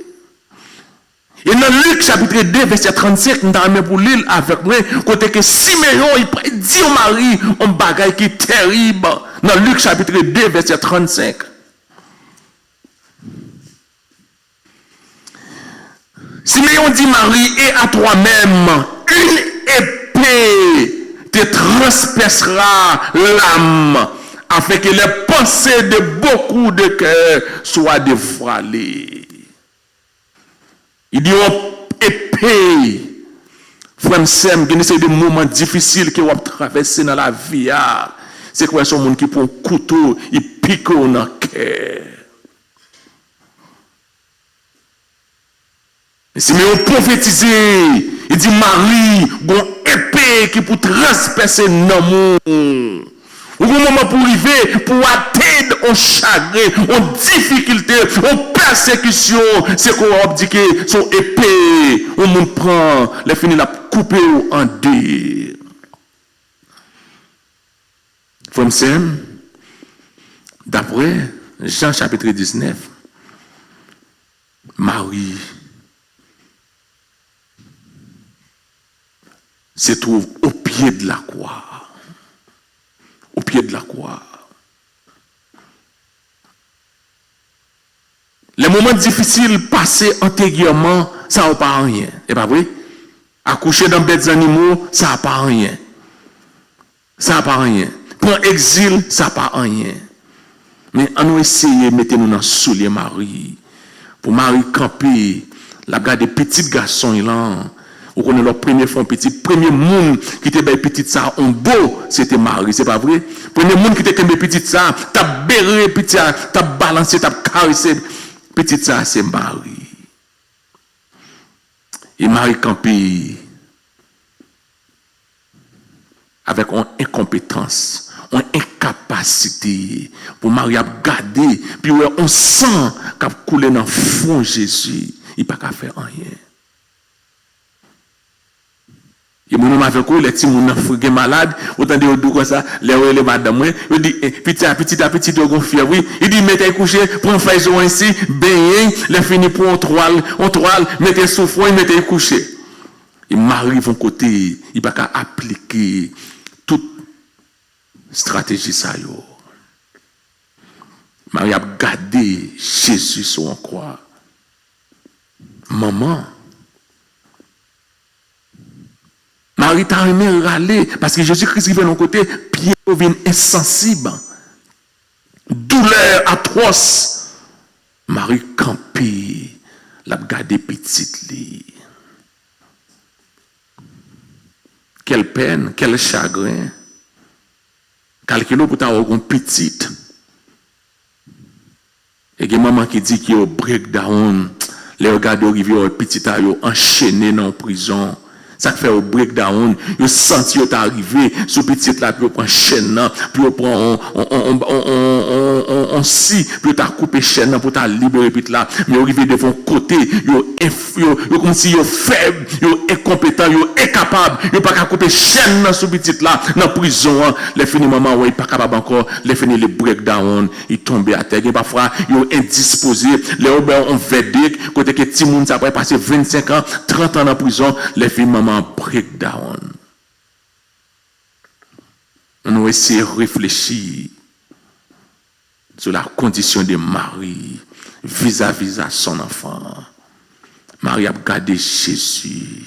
Et dans Luc chapitre 2 verset 35, nous avons pour l'île avec moi, côté que Siméon, il peut dire Marie un bagage qui est terrible. Dans Luc chapitre 2 verset 35. Siméon dit Marie, et à toi-même, une épée te transpercera l'âme, afin que les pensées de beaucoup de cœurs soient dévoilées. Il dit, épée, frère Sem, il y a des moments difficiles que vous traversez dans la vie. C'est quoi ce monde qui prend un couteau, il pique dans le cœur. Si on prophétisé, il dit Marie, une épée qui peut transpercer l'amour. Ou un moment pour arriver, pour atteindre un chagrin, une difficulté, une persécution, c'est qu'on dit que son épée, on monde prend, les fini la couper en deux. Frère Sem, d'après Jean chapitre 19, Marie se trouve au pied de la croix. Au pied de la croix. Les moments difficiles passés antérieurement, ça n'a pas rien. C'est pas vrai? Accoucher dans bêtes animaux, ça n'a pas rien. Ça n'a pas rien. Prendre exil, ça n'a pas rien. Mais on a essayé de mettre nous dans soulier Marie. Pour Marie camper, la garde des petits garçons, là. Ou qu'on est leur premier fond petit, premier monde qui était petit ça, on beau, c'était Marie, c'est pas vrai? Premier monde qui était petit ça, t'as berré petit ça, t'as balancé, t'as caressé petit ça, c'est Marie. Et Marie campé avec une incompétence, une incapacité pour Marie à garder, puis on sent qu'elle coule dans le fond Jésus, il n'a pas qu'à faire rien. Et mon homme avec eux, les petits moun sont malades, autant de deux comme ça, les madame, il dit, petit à petit, de gonfler, oui, il dit, mettez coucher, prends feuille ici, baigner, les fini pour un toile, mettez sous fond, mettez coucher. Et Marie, von côté, il n'a pas qu'à appliquer toute stratégie ça, yo. Marie a gardé Jésus sur un croix. Maman, Marie t'a aimé râler parce que Jésus-Christ vient de l'autre côté, Pierre vient insensible. Douleur atroce. Marie campée, l'a gardé petite li. Quelle peine, quel chagrin. Calculo pour t'avoir une petite. Et il y a maman qui dit qu'il y a un breakdown. Les regards arrivés au petit a enchaîné dans la prison. Ça fait au breakdown, ils sentent qu'ils sont arrivés, ce petit là, puis ils prennent chaîne, puis ils prennent on si, puis ils coupé chaîne pour ta libérer petit là, mais ils arrivent devant côté, ils comme si ils faibles, ils incompétents, ils incapables, ils pas couper chaîne dans ce petit là, dans la prison, les finis maman, ouais, pas capable encore, les finis le breakdown, ils tombent à terre, et parfois ils indisposés, les ont verdict, côté que Timoun ça après passer 25 ans, 30 ans en prison, les filles maman breakdown. On va essayer de réfléchir sur la condition de Marie vis-à-vis de son enfant. Marie a gardé Jésus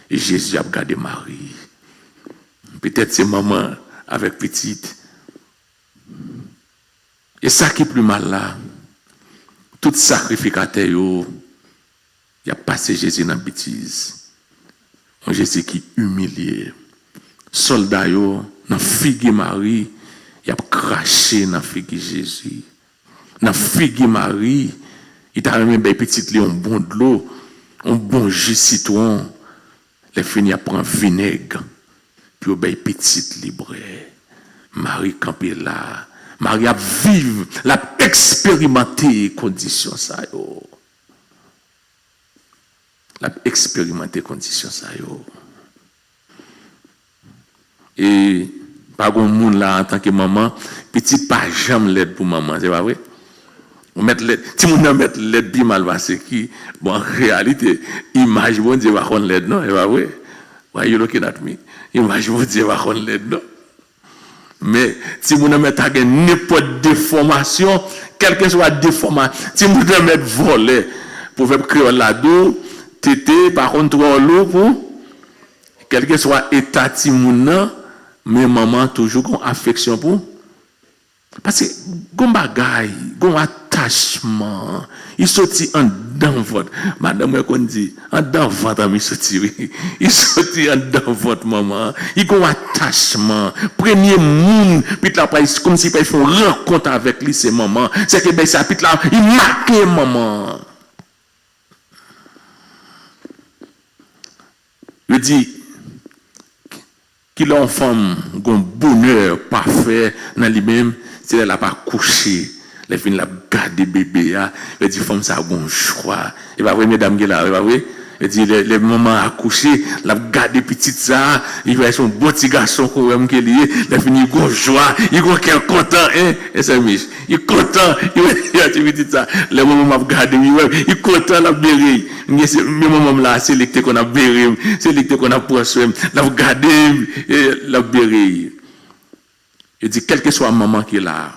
et Jésus a gardé Marie. Peut-être c'est maman avec petite. Et ça qui est plus mal là, tout sacrificateur, il a passé Jésus dans la bêtise. Un Jésus qui humilié. Soldat yo, dans figue Marie, il a craché dans figue Jésus. Dans figue Marie, il t'a remis une petite li, un bon de l'eau, un bon jus citron. Les fini à prendre vinaigre, puis au petite libre. Marie campé là. Marie a vivre, l'a expérimenté conditions ça yo. L'a expérimenté conditions ça yo. Et pas grand monde là en tant que maman, petite pas jamais l'aide pour maman, c'est pas vrai? On met l'aide, si on met l'aide bien mal passé qui bon en réalité image bon Dieu va connaître l'aide non, c'est pas vrai? Why you looking at me? Image bon Dieu va connaître l'aide non. Mais si vous ne mettez pas n'importe déformation, quelle que soit la déformation, si vous ne mettez voler, pour faire créer là-dedans, tété, par contre, l'eau pour, quel que soit l'état de mon mais maman toujours une affection pour. Parce que, gon bagay, gon attachement, il sortit en dans votre, madame, qu'on dit, en dans votre ami sorti, il sortit en dans votre maman, il gon attachement, premier monde, puis là, comme si il faut rencontre avec lui, c'est maman, c'est que ben ça, puis là, il marque maman. Je dis, qu'il a une femme, un bonheur parfait dans lui-même, c'est elle n'a pas couché. Les filles la garder bébé, elle dit, femme, ça a un choix. Et pas vrai, mesdames, là, pas vrai? Elle dit, les mamans à coucher, la garder petite ça, il va être son beau petit garçon, quand même, qu'il est, les filles, il a joie, il a content, hein? Et c'est Mich, il est content, il a dit, ça, les mamans m'a gardé, il est content, la béri. Mais maman là, c'est l'été qu'on a béri, c'est l'été qu'on a poissé, la garder, la béri. Il dit, quelle que soit maman qui est là,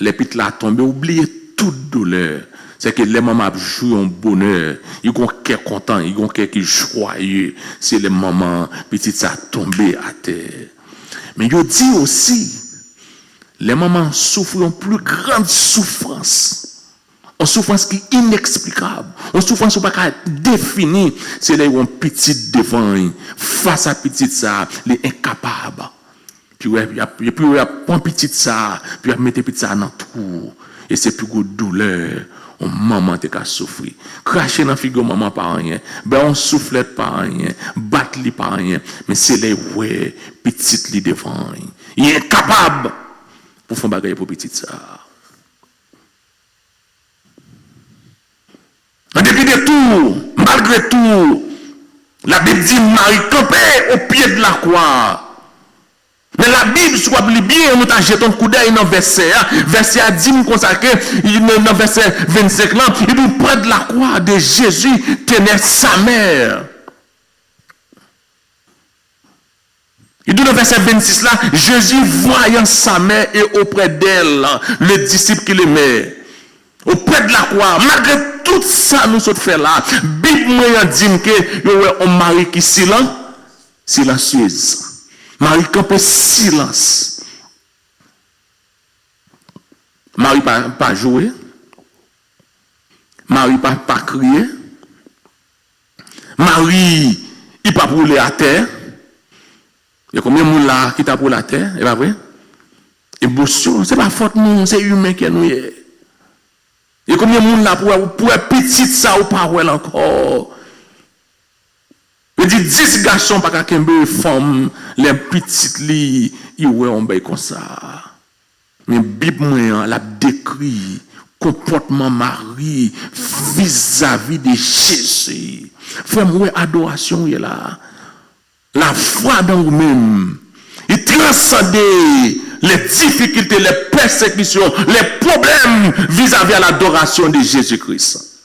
les petites là tombent, oubliez toute douleur. C'est que les mamans jouent un bonheur. Ils ont un cœur content, ils ont un cœur qui est joyeux. C'est les mamans, petites ça tombé à terre. Mais il dit aussi, les mamans souffrent une plus grande souffrance. Une souffrance qui est inexplicable. Une souffrance qui n'est pas définie. C'est là où on petite devant, face à petite ça, les incapables. Puis il prend petite ça, puis il met petite ça dans tout. Et c'est plus de douleur. On maman te ka souffrir. Cracher dans figure maman par rien. Ben on soufflette par rien, battre li par rien, mais c'est les ouais petite li devant. Il est incapable pour faire bagaille pour petite ça. En dépit de tout, malgré tout, la Bible dit Marie campait au pied de la croix. Mais la Bible, soit bien, nous avons jeté un coup d'œil dans le verset. Verset a dit, nous consacrer, dans le verset 25, là, il dit, près de la croix de Jésus tenait sa mère. Il dit dans le verset 26, là, Jésus voyant sa mère et auprès d'elle, le disciple qui l'aimait. Auprès de la croix, malgré tout ça, nous sommes fait là. Bible moyen dit que, il y a un mari qui silencieuse. Marie campait silence. Marie pas joué. Marie pas crier. Marie, il pas brûler à terre. Il y a combien de monde là qui t'a brûlé à terre, c'est pas vrai? Émotion, c'est pas faute nous, c'est humain qui nous est. Il y a combien de monde là pour petit ça ou pas encore? Je dis 10 garçons pas qu'un femme, les petites li, ils ont bay comme ça. Mais Bible moi la décrit comportement Marie vis-à-vis de Jésus. Frère moi adoration est là. La foi dans vous-même. Il transcende les difficultés, les persécutions, les problèmes vis-à-vis de l'adoration de Jésus-Christ.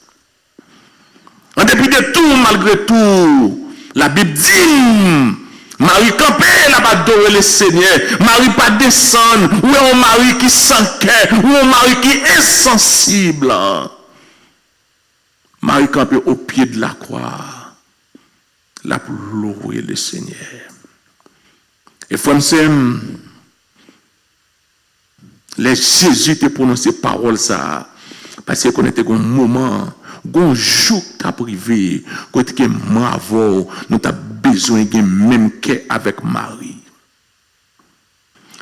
En dépit de tout, malgré tout, la Bible dit, Marie campée, elle va adorer le Seigneur. Marie pas descendre. Ou est un mari qui sans cœur, ou un mari qui est insensible. Marie campée au pied de la croix. La pour louer le Seigneur. Et frère, les Jésus te prononcé parole ça. Parce qu'on était un moment, un jour qui a privé, quand nous avons besoin de même cœur avec Marie.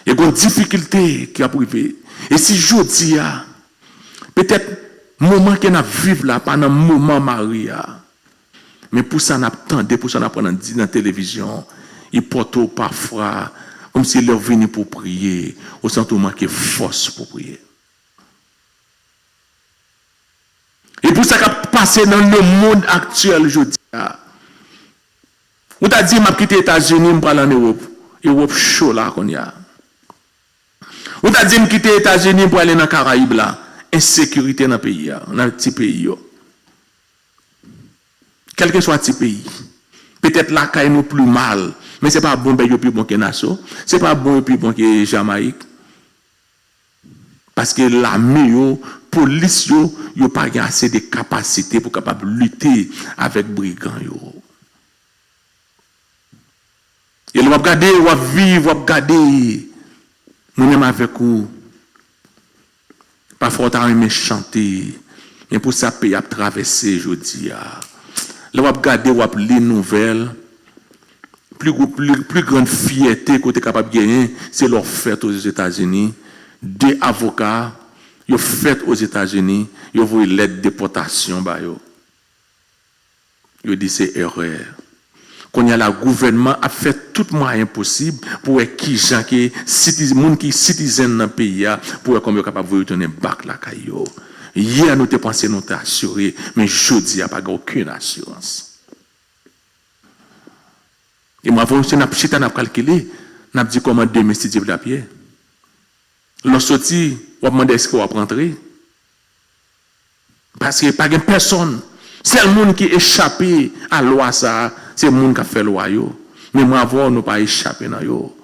Il y a une difficulté qui a privé. Et si je dis, peut-être, moment qu'on a vécu là, pendant un moment Marie, mais pour ça, on attendait, pour ça, on apprend dans la télévision, il porte parfois, comme s'il est venu pour prier, au sens où il manque force pour prier. Et pour ça, qu'on passé dans le monde actuel, je dis, on t'a dit, je quitte les États-Unis, je vais aller en Europe. Europe chaud là, qu'on y a. On t'a dit, je quitte les États-Unis pour aller dans les Caraïbes là. Insécurité dans le pays, dans le petit pays. Quel que soit le petit pays. Peut-être là, quand nous plus mal. Mais ce n'est pas bon, plus bon que Nassau. Ce n'est pas bon, plus bon que Jamaïque. Parce que l'armée, la police, n'a pas assez de capacités pour capable lutter avec les brigands. Et on va regarder, on va vivre, on va regarder. Nous sommes avec vous. Parfois, on a aimé chanter. Mais pour ça, pays a traversé, je dis. On va regarder, on va lire les nouvelles. Plus grande fierté qu'on est capable de gagner, c'est leur fête aux États-Unis. 2 avocats, ils ont fait aux États-Unis, ils ont voulu l'aide de déportation. Ils ont dit c'est erreur. Quand y a le gouvernement a fait tout moyen possible pour qui gens qui citoyens qui citoyens dans le pays pour comme ils capable de retourner back la caillou. Hier nous te pensé nous t'assurer mais jeudi a pas aucune assurance. Et moi on n'a calculé, n'a dit comment démestiquer la pied. L'on sorti, on demande est-ce qu'on va rentrer. Parce qu'il n'y a pas de personne. C'est le monde qui échappe à la loi, ça, c'est le monde qui a fait la loi. Mais moi, avant, nous pas échappé dans yo.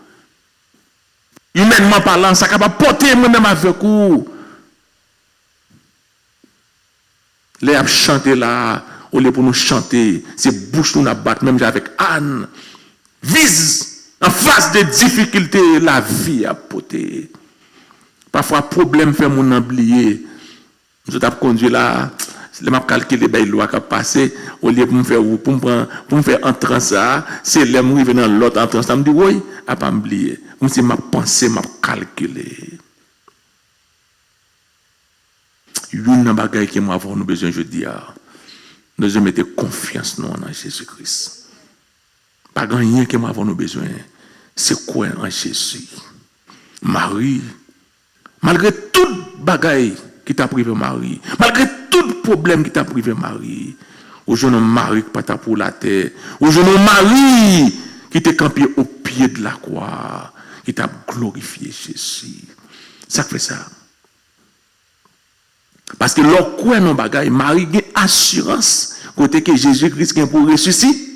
Humainement parlant, ça capable porter mon âme avec vous. Les a chanté là, au lieu pour nous chanter, c'est bouche nous n'a battre, même avec Anne. Vise en face des difficultés, la vie a porté. Parfois, problème fait mon oublier. Je t'ai conduit là, je m'a calculé les lois qui passé au lieu pour me faire entrer ça, c'est les arriver dans l'autre entrance, ça me dit oui, à pas oublier. Comme si ma pensée m'a calculé. Une bagaille que moi avons besoin je dis nous devons mettre confiance en Jésus-Christ. Pas rien que moi avons besoin. C'est quoi en Jésus? Marie, malgré toute bagaille qui t'a privé Marie, malgré tout problème qui t'a privé Marie, au jeune Marie qui t'a pour la terre, au jeune Marie qui t'a campé au pied de la croix, qui t'a glorifié Jésus. Ça fait ça. Parce que leur quoi non bagaille, Marie a assurance côté que Jésus-Christ est pour ressusciter.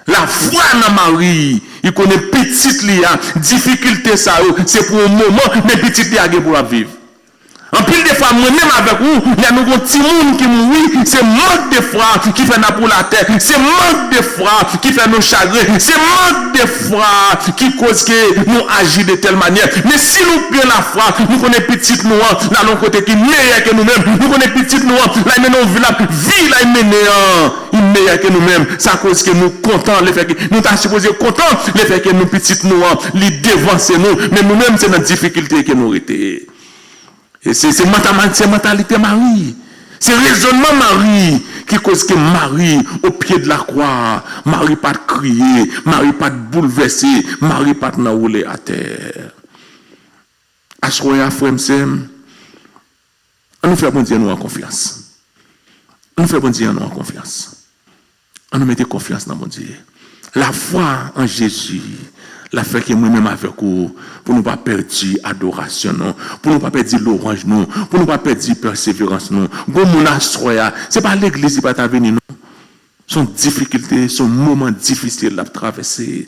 La foi dans Marie, il connaît petite lia, difficulté ça, c'est pour un moment, mais petite lia pour la vivre. En pile de fois, moi-même avec vous, il y a nous un petit monde qui mourit, c'est manque de foi qui fait nous pour la terre, c'est manque de foi qui fait nous chagrin, c'est manque de foi qui cause que nous agissons de telle manière. Mais si nous prenons la foi, nous connaissons petite nous, là, l'autre côté qui est meilleur que nous-mêmes, nous connaissons petite nous, là, nous vie, là, il est meilleur que nous-mêmes. Ça cause que nous contents, le fait que nous sommes supposés contents, le fait que nous petites nous, les devancer nous, mais nous-mêmes, c'est notre difficulté que nous étions. Et c'est mentalité Marie. C'est raisonnement Marie qui cause que Marie, au pied de la croix, Marie pas de crier, Marie pas de bouleverser, Marie pas de rouler à terre. Assoya frère Sem, on nous fait bon Dieu nous en confiance. On nous fait bon Dieu nous en confiance. On nous mette confiance dans mon Dieu. La foi en Jésus, la fait que moi-même avec vous, pour ne pas perdre adoration, non, pour ne pas perdre l'orange, non, pour ne pas perdre persévérance, non. Bon, mon astroya, c'est pas l'église qui va venir, non. Son difficulté, son moment difficile à traverser.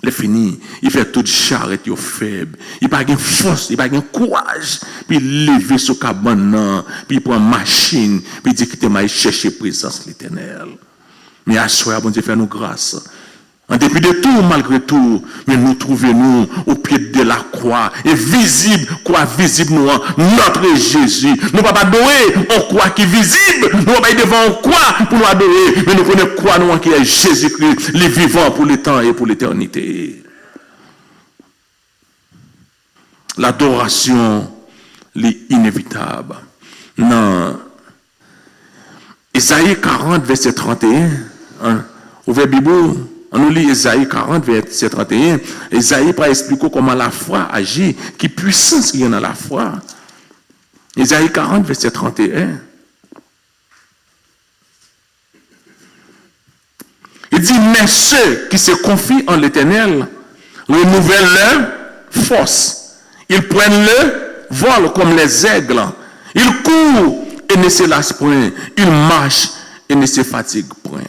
Le fini, il fait toute charrette faible, il n'a pas de force, il n'a pas de courage, puis il lever sur cabane, puis il prend machine, puis il dit qu'il m'a cherché présence l'éternel. Mais à soi, bon Dieu, fait nous grâce. En dépit de tout, malgré tout, mais nous trouvons-nous au pied de la croix, et visible, croix visible, nous, notre Jésus. Nous ne pouvons pas adorer en croix qui est visible, nous ne pouvons pas être devant en croix pour nous adorer, mais nous connaissons croix, nous, qui est Jésus-Christ, les vivants pour le temps et pour l'éternité. L'adoration, est inévitable. Non. Isaïe 40, verset 31, ouvrez Bible. On nous lit Isaïe 40, verset 31. Isaïe va expliquer comment la foi agit, qui puissance qu'il y a dans la foi. Isaïe 40, verset 31. Il dit, mais ceux qui se confient en l'Éternel renouvellent leur force. Ils prennent le vol comme les aigles. Ils courent et ne se lassent point. Ils marchent et ne se fatiguent point.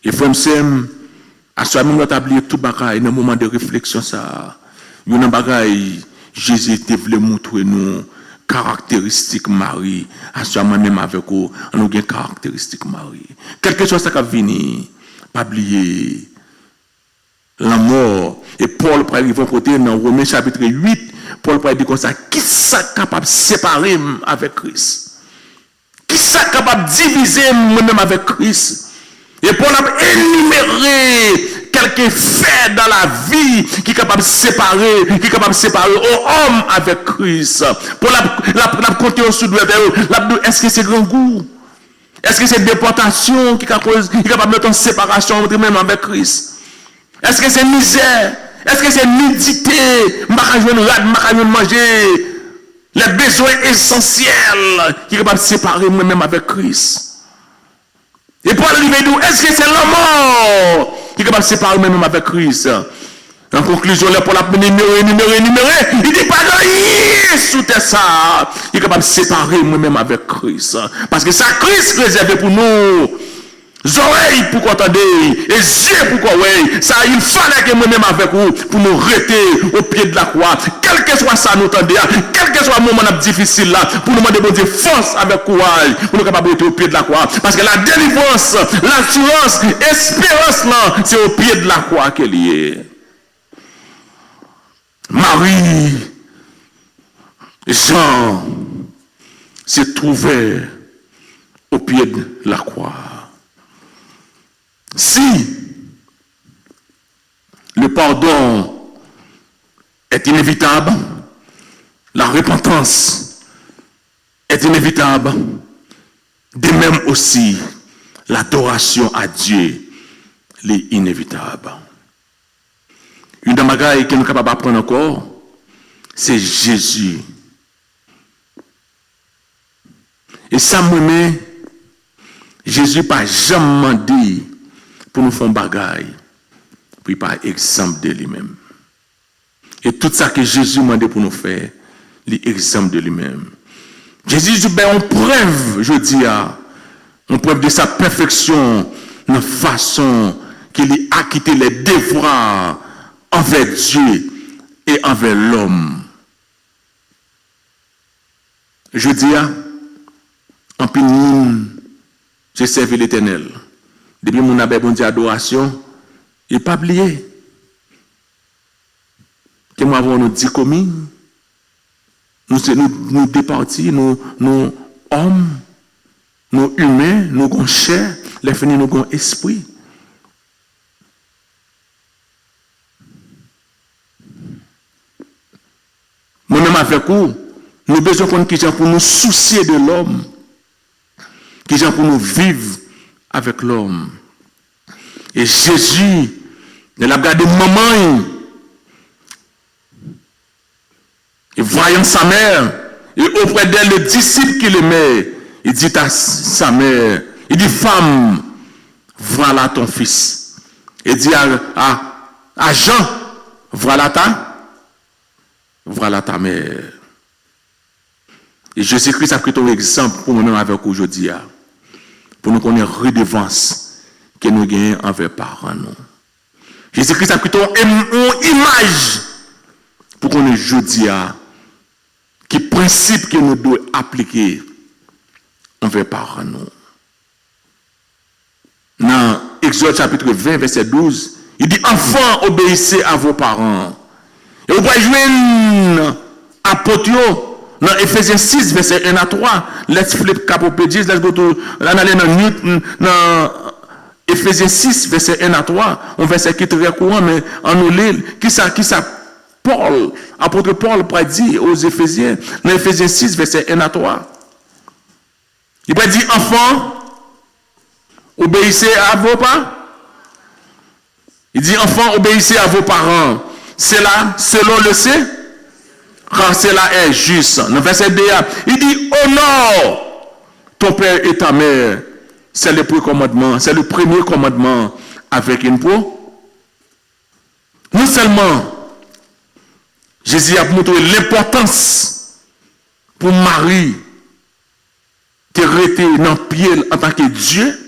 Et frère Sem, à ce moment où oublié tout bagaille, dans un moment de réflexion, ça, il y a un bagaille, Jésus voulait montrer nous caractéristiques Marie. À ce moment même avec vous, on a une caractéristique Marie. Quelque chose qui a venu, pas oublier la mort. Et Paul, pour arriver à côté, dans Romains chapitre 8, Paul, pour dire comme ça, qui est capable de séparer avec Christ? Qui est capable de diviser moi-même avec Christ? Et Paul a énuméré quelques faits dans la vie qui est capable de séparer, homme avec Christ. Paul a compté au sud est-ce que c'est grand goût? Est-ce que c'est déportation qui est capable de mettre en séparation entre même avec Christ? Est-ce que c'est misère? Est-ce que c'est nudité? Manger les besoins essentiels qui est capable de séparer moi-même avec Christ? Et Paul arrive nous, est-ce que c'est la mort qui est capable de séparer même avec Christ? En conclusion, là, Paul a énuméré, il dit pas de sous ça. Il est capable de séparer moi-même avec Christ. Parce que c'est Christ réservé pour nous. Oreilles pour entendre et yeux pour quoi, ouais. Ça, il fallait que moi-même avec vous, pour nous rester au pied de la croix. Quel que soit ça, nous tendez, quel que soit le moment difficile là, pour nous demander bon Dieu, force avec courage, pour nous capables de rester au pied de la croix. Parce que la délivrance, l'assurance, l'espérance là, c'est au pied de la croix qu'elle y est. Marie, Jean, se trouvaient au pied de la croix. Si le pardon est inévitable, la repentance est inévitable, de même aussi l'adoration à Dieu est inévitable. Une des choses que nous sommes capables d'apprendre encore, c'est Jésus. Et ça me met, Jésus n'a jamais demandé pour nous faire un bagage, puis par exemple de lui-même. Et tout ça que Jésus m'a demandé pour nous faire, l'exemple de lui-même. Jésus dit, ben, on preuve, je dis, on preuve de sa perfection, de façon qu'il a acquitté les devoirs envers Dieu et envers l'homme. Je dis, en pile moun, j'ai servi l'Éternel. Depuis mon abbé bon Dieu adoration, il pas oublié que moi avons nous dit commis, nous départis, nous hommes, nous humains, nous avons chair, les finis nous avons esprit. Moi-même avec vous, nous avons besoin de qui pour nous soucier de l'homme, qui pour nous vivre avec l'homme. Et Jésus, il a regardé maman, et voyant sa mère, et auprès d'elle, le disciple qui l'aimait, il dit à sa mère, il dit, femme, voilà ton fils. Il dit à Jean, voilà ta mère. Et Jésus-Christ a pris ton exemple pour nous avec aujourd'hui, pour nous connaître redevance que nous gagnons envers parents. Jésus-Christ a pris ton image pour qu'on ait aujourd'hui qui principe que nous devons appliquer envers parents. Dans Exode chapitre 20, verset 12, il dit, enfants, obéissez à vos parents. Et vous pouvez jouer apôtre dans Ephésiens 6, verset 1 à 3. Let's flip capopédis, let's go to dans Ephésiens 6, verset 1 à 3. Un verset qui est très courant, mais en nous lit, qui ça Paul, apôtre Paul, pourrait dire aux Éphésiens, dans Ephésiens 6, verset 1 à 3. Il pourrait dire, enfants, obéissez à vos parents. Il dit, enfants, obéissez à vos parents. C'est là, selon le C, car cela est juste. Dans le verset 2, il dit, honore ton père et ta mère. C'est le premier commandement, c'est le premier commandement avec une peau. Non seulement, Jésus a montré l'importance pour Marie de rester dans le pied en tant que Dieu.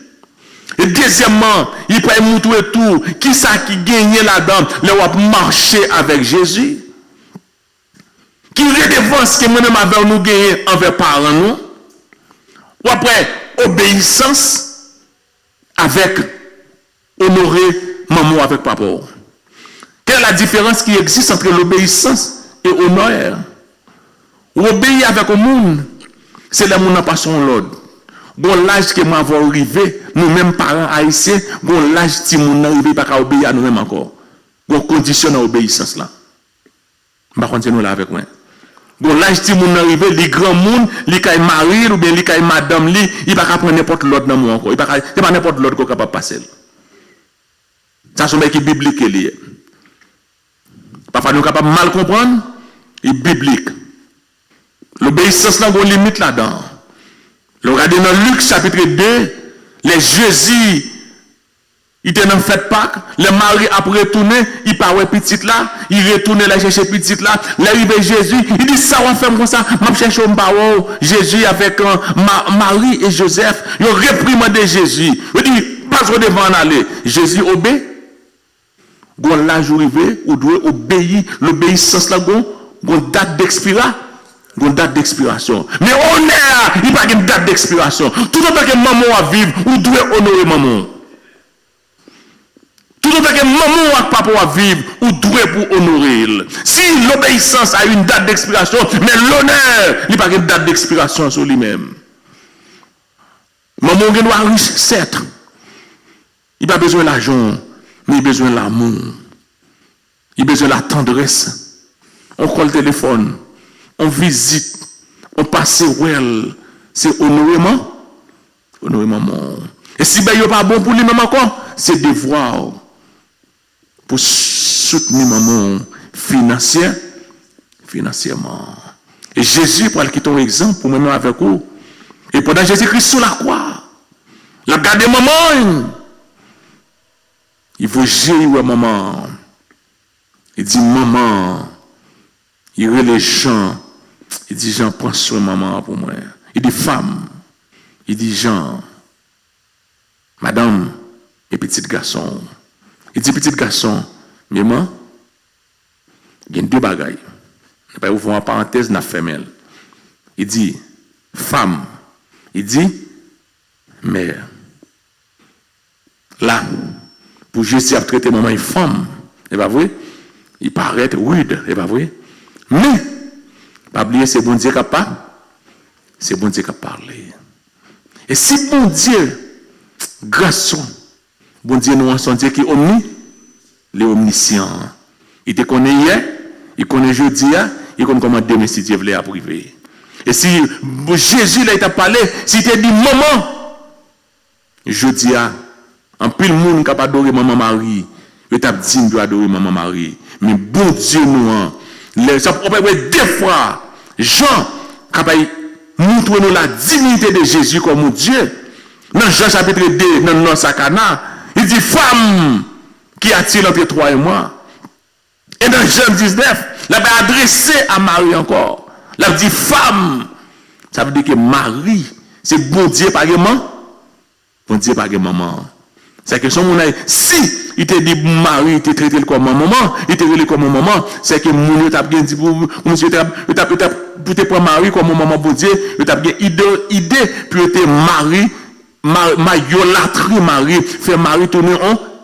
Et deuxièmement, il peut montrer tout, qui ça qui gagne là-dedans, le marcher avec Jésus. Qui redevance que nous avons nous gagné envers parents nous. Ou après, obéissance avec honorer maman avec papa. Quelle est la différence qui existe entre l'obéissance et l'honneur? Obéir avec le monde, c'est le monde pas son l'ordre. Bon l'âge que moi avons arrivé, nous-mêmes parents haïtiens, bon l'âge qui nous arrivé pas qu'à obéir à nous-mêmes encore. Bon condition d'obéissance là. On va continuer là avec moi. Bon l'âge qui nous arrivé, les grands monde, les kay mari ou bien les kay madame li, il pas qu'à prendre n'importe l'autre dans moi encore. Il pas n'importe l'autre qu'on capable passer. Ça c'est qui biblique lié. Parfois nous capable mal comprendre, et biblique. L'obéissance là, on limite là-dedans. Regardez dans Luc chapitre 2, les Jésus, il était dans fête Pâques, le mari a retourné, il part petite là, il retourne là chercher petite là, l'arrivée Jésus, il dit ça on fait comme ça, m'a chercher un barreau, Jésus avec Marie et Joseph, ils ont réprimandé Jésus. Il dit pas devant aller, Jésus obéit. Gon l'âge arrivé, ou doit obéir, l'obéissance là gon date d'expiration. Une date d'expiration. Mais honneur, il n'y a pas une date d'expiration. Tout le temps que maman a vivre, ou doit honorer maman. Tout le temps que maman ou papa a vivre, ou doit pour honorer. Si l'obéissance a une date d'expiration, mais l'honneur, il n'y a pas une date d'expiration sur lui-même. Maman doit riche, certes. Il n'a pas besoin de l'argent, mais il a besoin de l'amour. Il a besoin de la tendresse. On colle le téléphone. On visite, on passe well, c'est honorément, honorément. Et si ben n'est pas bon pour lui-même encore, c'est devoir pour soutenir maman financièrement. Et Jésus, pour quitter un exemple, pour moi avec vous, et pendant Jésus-Christ sur la croix, la garde maman, il faut gérer maman. Il dit maman, il y a les gens. Il dit, Jean, prends soin maman pour moi. Il dit, femme. Il dit, Jean, madame et petit garçon. Il dit, petit garçon, maman, il y a deux bagailles. Je vais pas ouvrir en parenthèse, na femelle. Il dit, femme. Il dit mère. Là, pour Jésus a traité maman une femme, c'est pas vrai? Il paraît rude, c'est pas vrai? Mais, pas oublier, c'est bon Dieu qui a pas. C'est bon Dieu qui a parlé. Et si bon Dieu, grâce à bon Dieu, nous sommes Dieu qui est omniscient. Il te connaît hier, il connaît jeudi, il connaît comment demain si Dieu voulait approuver. Et si Jésus là, il t'a parlé, si tu dit maman, jeudi, en pile monde qui a adoré maman Marie, il t'a dit qu'il doit adorer maman Marie. Mais bon Dieu, nous, ça peut être deux fois, Jean, qui a montré nous la dignité de Jésus comme mon Dieu. Dans Jean chapitre 2, dans le Sakana, il dit femme qui attire entre toi et moi. Et dans Jean 19, il a adressé à Marie encore. Il a dit femme. Ça veut dire que Marie, c'est bon Dieu par maman. Bon Dieu par maman. C'est que son si il te dit Marie, il te traité comme maman, il te traité comme maman, c'est que mon t'a bien dit pour monsieur pour te prendre Marie comme maman bon Dieu, il t'a bien idée pour te Marie idolâtrie Marie, fait Marie tourner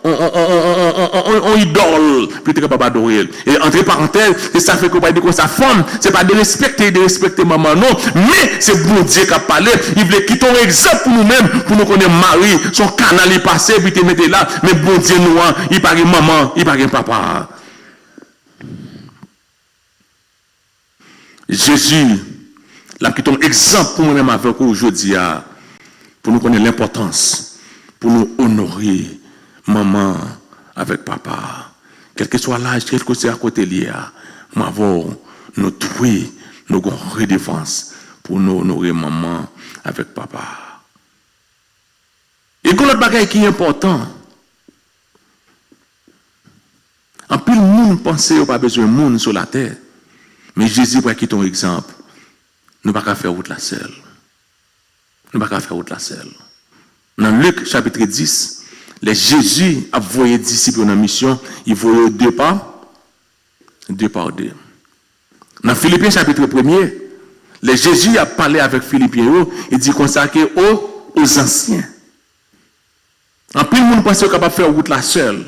on idole, puis tu es capable d'adorer. Et entre parenthèses, et ça fait qu'on va dire que sa femme, c'est pas de respecter maman, non, mais c'est bon Dieu qui a parlé. Il voulait quitter un exemple pour nous-mêmes, pour nous connaître Marie, son canal est passé, puis tu mettez là, mais bon Dieu nous, il paraît maman, il paraît papa. Jésus, là, qui est un exemple pour nous-mêmes avec vous aujourd'hui, pour nous connaître l'importance, pour nous honorer maman avec papa. Quel que soit l'âge, quel que soit à côté lié, nous avons nous trouver nos redéfense pour nous honorer maman avec papa. Et que l'autre bagage qui est important, en plus le monde pense qu'il n'y a pas besoin de monde sur la terre, mais Jésus pour quitter ton exemple, nous ne pouvons pas faire route la seule. Nous ne pouvons pas faire route la seule. Dans Luc chapitre 10, les Jésus a voyé disciples dans la mission, il voyait deux par deux. Dans Philippiens chapitre 1er, les Jésus a parlé avec Philippiens, il dit consacré aux anciens. En plus, le monde pense qu'il est capable de faire route la seule.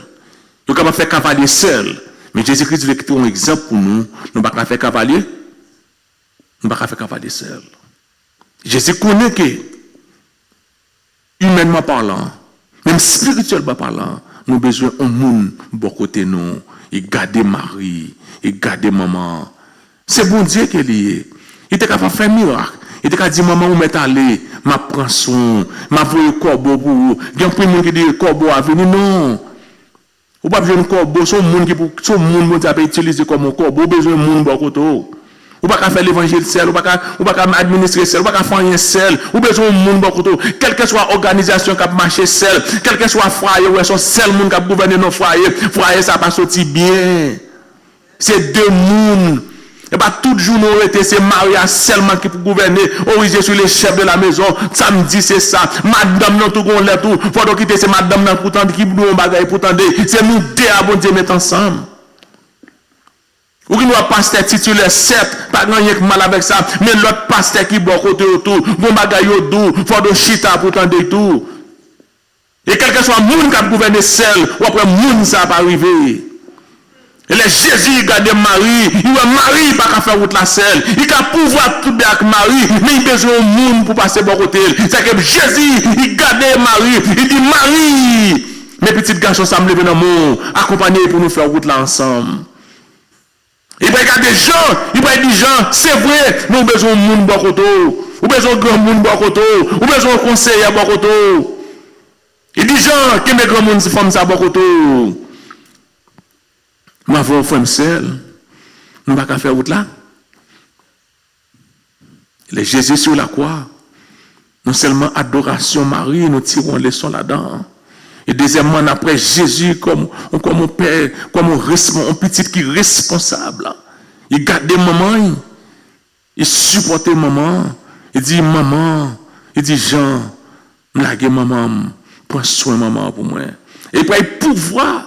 Il est capable de faire cavalier seul. Mais Jésus-Christ veut quitter un exemple pour nous. Nous ne pouvons pas faire cavalier. Nous ne pouvons pas faire cavalier seul. Jésus connaît que, humainement parlant, même spirituellement parlant, nous avons besoin d'un monde bon côté nous. Et garder Marie, et garder maman. C'est bon Dieu qui est lié. Il était capable de faire un miracle. Il était capable de dire, maman, où m'est allé? Ma prends soin, ma voie corbeau pour vous. Il y a un peu de monde qui dit, corbeau à venir. Non. Vous n'avez pas besoin de corbeau. Son monde qui peut utiliser comme un corbeau. Vous avez besoin de monde bon côté. Vous ne pouvez pas faire l'évangile seul, vous ne pouvez pas administrer seul, vous ne pouvez pas faire rien seul. Vous avez besoin de monde bon côté. Quelle que soit l'organisation qui a marché seul, quel que soit le foyer, ou est-ce seul monde qui a gouverné nos foyers, foyer ça pas sorti bien. C'est deux mondes. Et pas tout jour nous été c'est Maria seulement qui peut gouverner, origer sur les chefs de la maison. Samedi c'est ça. Madame non tout gon lè tout. Faut donc quitter c'est madame nan pourtant qui nous bagaille pourtant c'est nous deux à bon Dieu mettre ensemble. Ou qui nous a pasteur titulaire certes, pas grand rien mal avec ça, mais l'autre pasteur qui bon côté autour, bon bagaille au dou, faut de chita pourtant de tout. Et quel que soit monde qui a gouverné seul, ou après monde ça pas arriver. Et les Jésus regarde Marie, il voit Marie pas qu'à faire route la seule. Il a pouvoir tout bien avec Marie, mais il a besoin de monde pour passer bon côté. C'est que Jésus, il regarde Marie, il dit Marie, mes petits garçons, ça me lève dans mon accompagner pour nous faire route là ensemble. Il va regarder Jean, il va dire Jean, c'est vrai, nous avons besoin de monde bon côté. Nous avons besoin de grand monde bon côté. Nous avons besoin de conseillers bon côté. Il dit Jean, qui est grand monde si femme ça bon côté. Nous avons fait seul. Nous ne pouvons pas faire route là. Les Jésus sur la croix. Non seulement adoration Marie, nous tirons les leçons là-dedans. Et deuxièmement, après Jésus comme un père, comme un petit qui est responsable. Il garde maman. Il supporte maman. Il dit maman. Il dit Jean, blague maman. Prends soin maman pour moi. Et puis il pouvoir.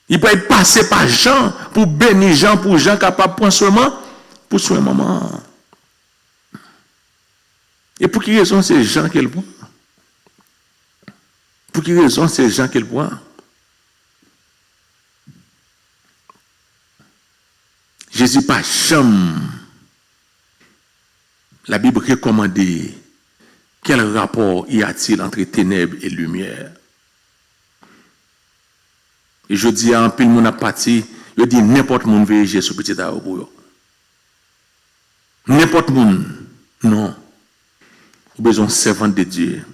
Il peut passer par Jean pour bénir Jean, pour Jean capable de prendre soin pour soin maman. Et pour qui raison c'est Jean qu'elle prend? Pour qui raison c'est Jean qu'elle prend? Jésus pas jamais. La Bible recommande quel rapport y a-t-il entre ténèbres et lumière? Et je dis à un pile mon a parti, je dis n'importe monde veut Jésus petit à pour n'importe monde. Non. Ou besoin servant de Dieu,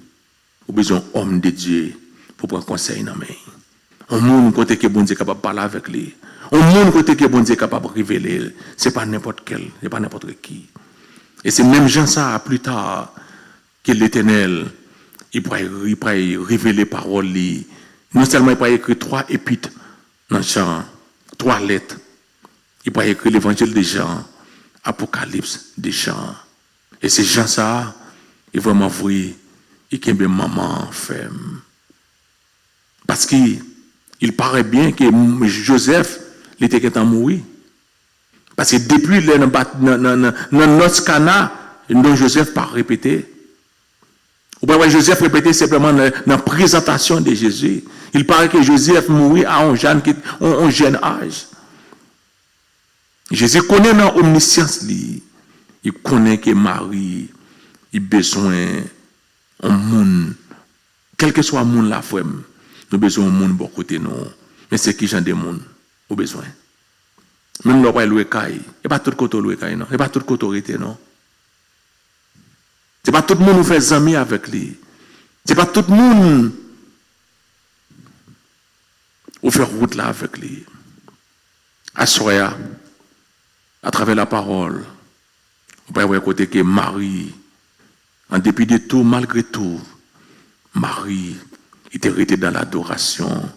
ou besoin homme de Dieu pour prendre conseil dans main. Un monde côté que bon Dieu capable parler avec lui. Un monde côté que bon Dieu capable révéler, c'est pas n'importe quel, c'est pas n'importe qui. Et c'est même Jean ça plus tard que l'Éternel il pourrait révéler parole lui. Non seulement il pourrait écrire 3 épîtres dans Jean, 3 lettres. Il pourrait écrire l'évangile de Jean, Apocalypse de Jean. Et c'est Jean ça, il vraiment vrai, il kembe maman ferme. Parce qu'il paraît bien que Joseph il était en mourir. Parce que depuis notre Cana, dont Joseph pas répété. Ou bien Joseph répétait simplement dans la présentation de Jésus. Il paraît que Joseph mourit à un jeune âge. Jésus connaît dans l'omniscience. Il connaît que Marie a besoin d'un monde. Quel que soit le monde la femme, nous avons besoin d'un monde bon côté nous. Mais c'est qui genre de monde nous besoin. Même le roi loué caille, et pas tout côté loué caille non, et pas tout côté autorité non. C'est pas tout le monde nous fait amis avec lui. C'est pas tout le monde ou faire route là avec lui. Assoya, à travers la parole, on peut voir côté que Marie, en dépit de tout, malgré tout, Marie était restée dans l'adoration,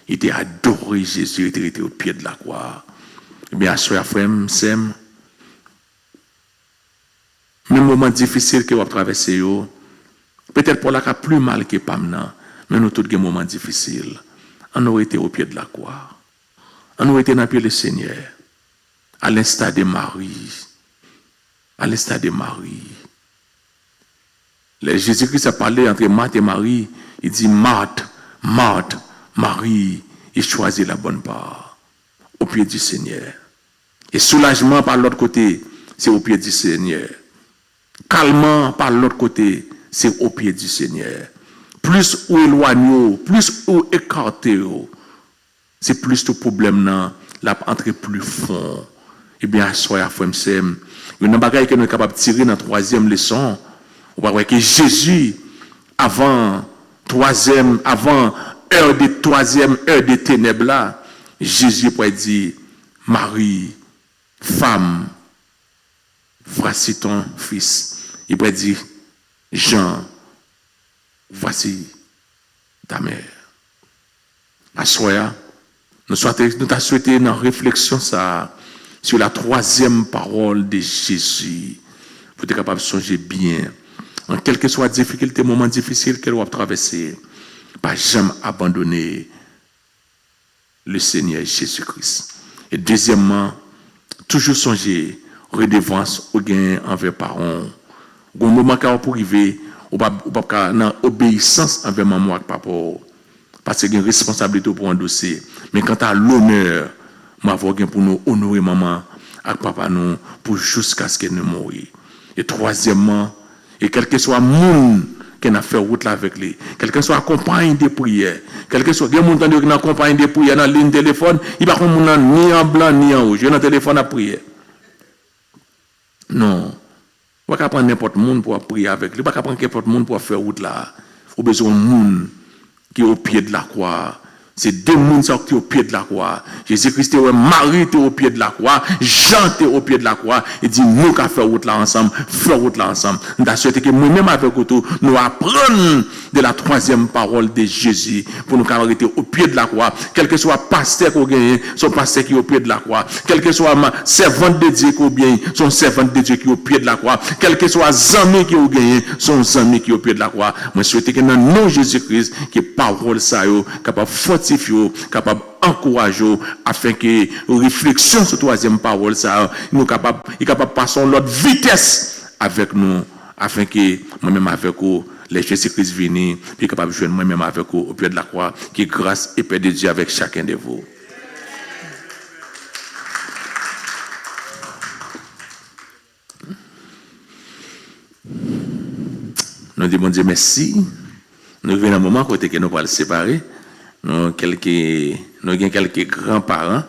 était adoré Jésus, était resté au pied de la croix. Eh bien, assoya, frère, même moment difficile que vous avez traversé, peut-être pour la cas plus mal que Pamna, mais nous tous des moments difficiles. On aurait été au pied de la croix. On aurait été dans le pied du Seigneur. À l'instar de Marie. À l'instar de Marie. Jésus-Christ a parlé entre Marthe et Marie. Il dit Marthe, Marthe, Marie, il choisit la bonne part. Au pied du Seigneur. Et soulagement par l'autre côté, c'est au pied du Seigneur. Calmement par l'autre côté, c'est au pied du Seigneur. Plus ou éloigné, plus ou écarté, c'est plus de problème là, la entrer plus fond. Eh bien, soyez frère, il y a un bagage que nous sommes capables de tirer dans la 3e leçon. On va voir que Jésus, avant heure de 3e heure de ténèbres là, Jésus pourrait dire, Marie, femme, voici ton fils. Il pourrait dire, Jean, voici ta mère. Assoya, nous t'avons souhaité une réflexion ça, sur la 3e parole de Jésus. Pour être capable de songer bien. En quelle que soit la difficulté, moment difficile qu'elle va traverser, pas jamais abandonner le Seigneur Jésus-Christ. Et deuxièmement, toujours songer redevance au gain envers parents. Au moment où pour arriver, ou pas dans obéissance envers maman et papa. Parce qu'il y a une responsabilité pour endosser. Mais quant à l'honneur, m'avoir pour nous honorer maman et papa nous pour jusqu'à ce qu'elle ne meure. Et troisièmement, et quel que soit le monde qui a fait route là avec lui, quel que soit la compagnie de prière, quel que soit le monde qui a une compagnie de prière dans la ligne de téléphone, il n'y a pas de monde ni en blanc ni en rouge, dans le téléphone à prier. Non. On ne peut pas prendre n'importe quel monde pour prier avec lui, on ne peut pas prendre n'importe quel monde pour faire route là. Il y a besoin de monde qui est au pied de la croix. C'est 2 mondes qui sont au pied de la croix. Jésus-Christ est Marie est au pied de la croix. Jean est au pied de la croix. Il dit, nous qu'à faire route là ensemble, faire route là ensemble. Nous avons souhaité que nous-mêmes avec vous, nous apprenions de la 3e parole de Jésus pour nous arrêter au pied de la croix. Quel que soit le pasteur qu'on gagne, son pasteur qui est au pied de la croix. Quel que soit ma servante de Dieu qu'on gagne, son servante de Dieu qui est au pied de la croix. Quel que soit l'ami qui est gagné, son ami qui est au pied de la croix. Moi, je souhaite que dans le nom de Jésus-Christ, que parole ça, capable capable d'encourager afin que réflexion sur 3e parole ça nous capable de passer l'autre vitesse avec nous afin que moi-même avec vous, les Jésus-Christ viennent, puis capable de joindre moi-même avec vous au pied de la croix, qui grâce et paix de Dieu avec chacun de vous. Nous disons, bon Dieu, merci. Nous venons à un moment côté que nous allons le séparer. Nous avons quelques grands-parents